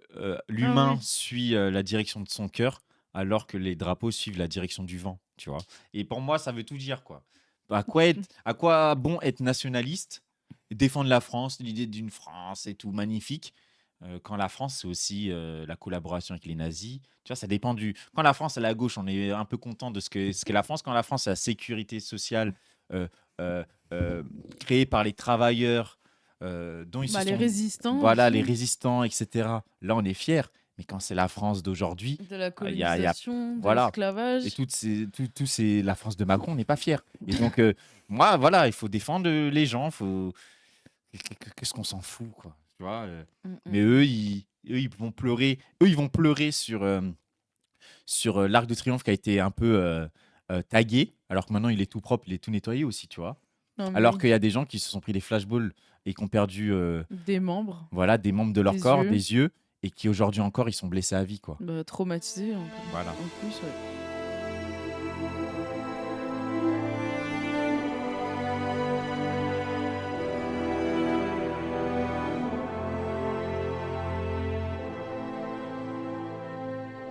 S2: l'humain
S1: oui.
S2: suit la direction de son cœur alors que les drapeaux suivent la direction du vent, tu vois. Et pour moi, ça veut tout dire, quoi. À quoi bon être nationaliste, défendre la France, l'idée d'une France et tout magnifique, quand la France, c'est aussi la collaboration avec les nazis. Tu vois, ça dépend du. Quand la France est à la gauche, on est un peu content de ce qu'est la France. Quand la France est la sécurité sociale créée par les travailleurs, dont ils se
S1: les
S2: sont.
S1: résistants.
S2: Voilà,
S1: aussi.
S2: les résistants, etc. Là, on est fiers. Mais quand c'est la France d'aujourd'hui,
S1: De la
S2: il y a-
S1: colonisation, de
S2: voilà.
S1: l'esclavage.
S2: Et la France de Macron, on n'est pas fiers. Et donc, moi, voilà, il faut défendre les gens. Qu'est-ce qu'on s'en fout, quoi. Tu vois, mais eux, ils vont pleurer. Eux, ils vont pleurer sur l'Arc de Triomphe qui a été un peu tagué, alors que maintenant, il est tout propre, il est tout nettoyé aussi, tu vois.
S1: Non, mais
S2: Alors
S1: oui.
S2: qu'il y a des gens qui se sont pris des flashballs et qui ont perdu
S1: Des membres,
S2: voilà, des membres de leur
S1: des
S2: corps,
S1: yeux.
S2: des yeux, et qui aujourd'hui encore, ils sont blessés à vie, quoi.
S1: Traumatisés en
S2: Voilà.
S1: plus, ouais.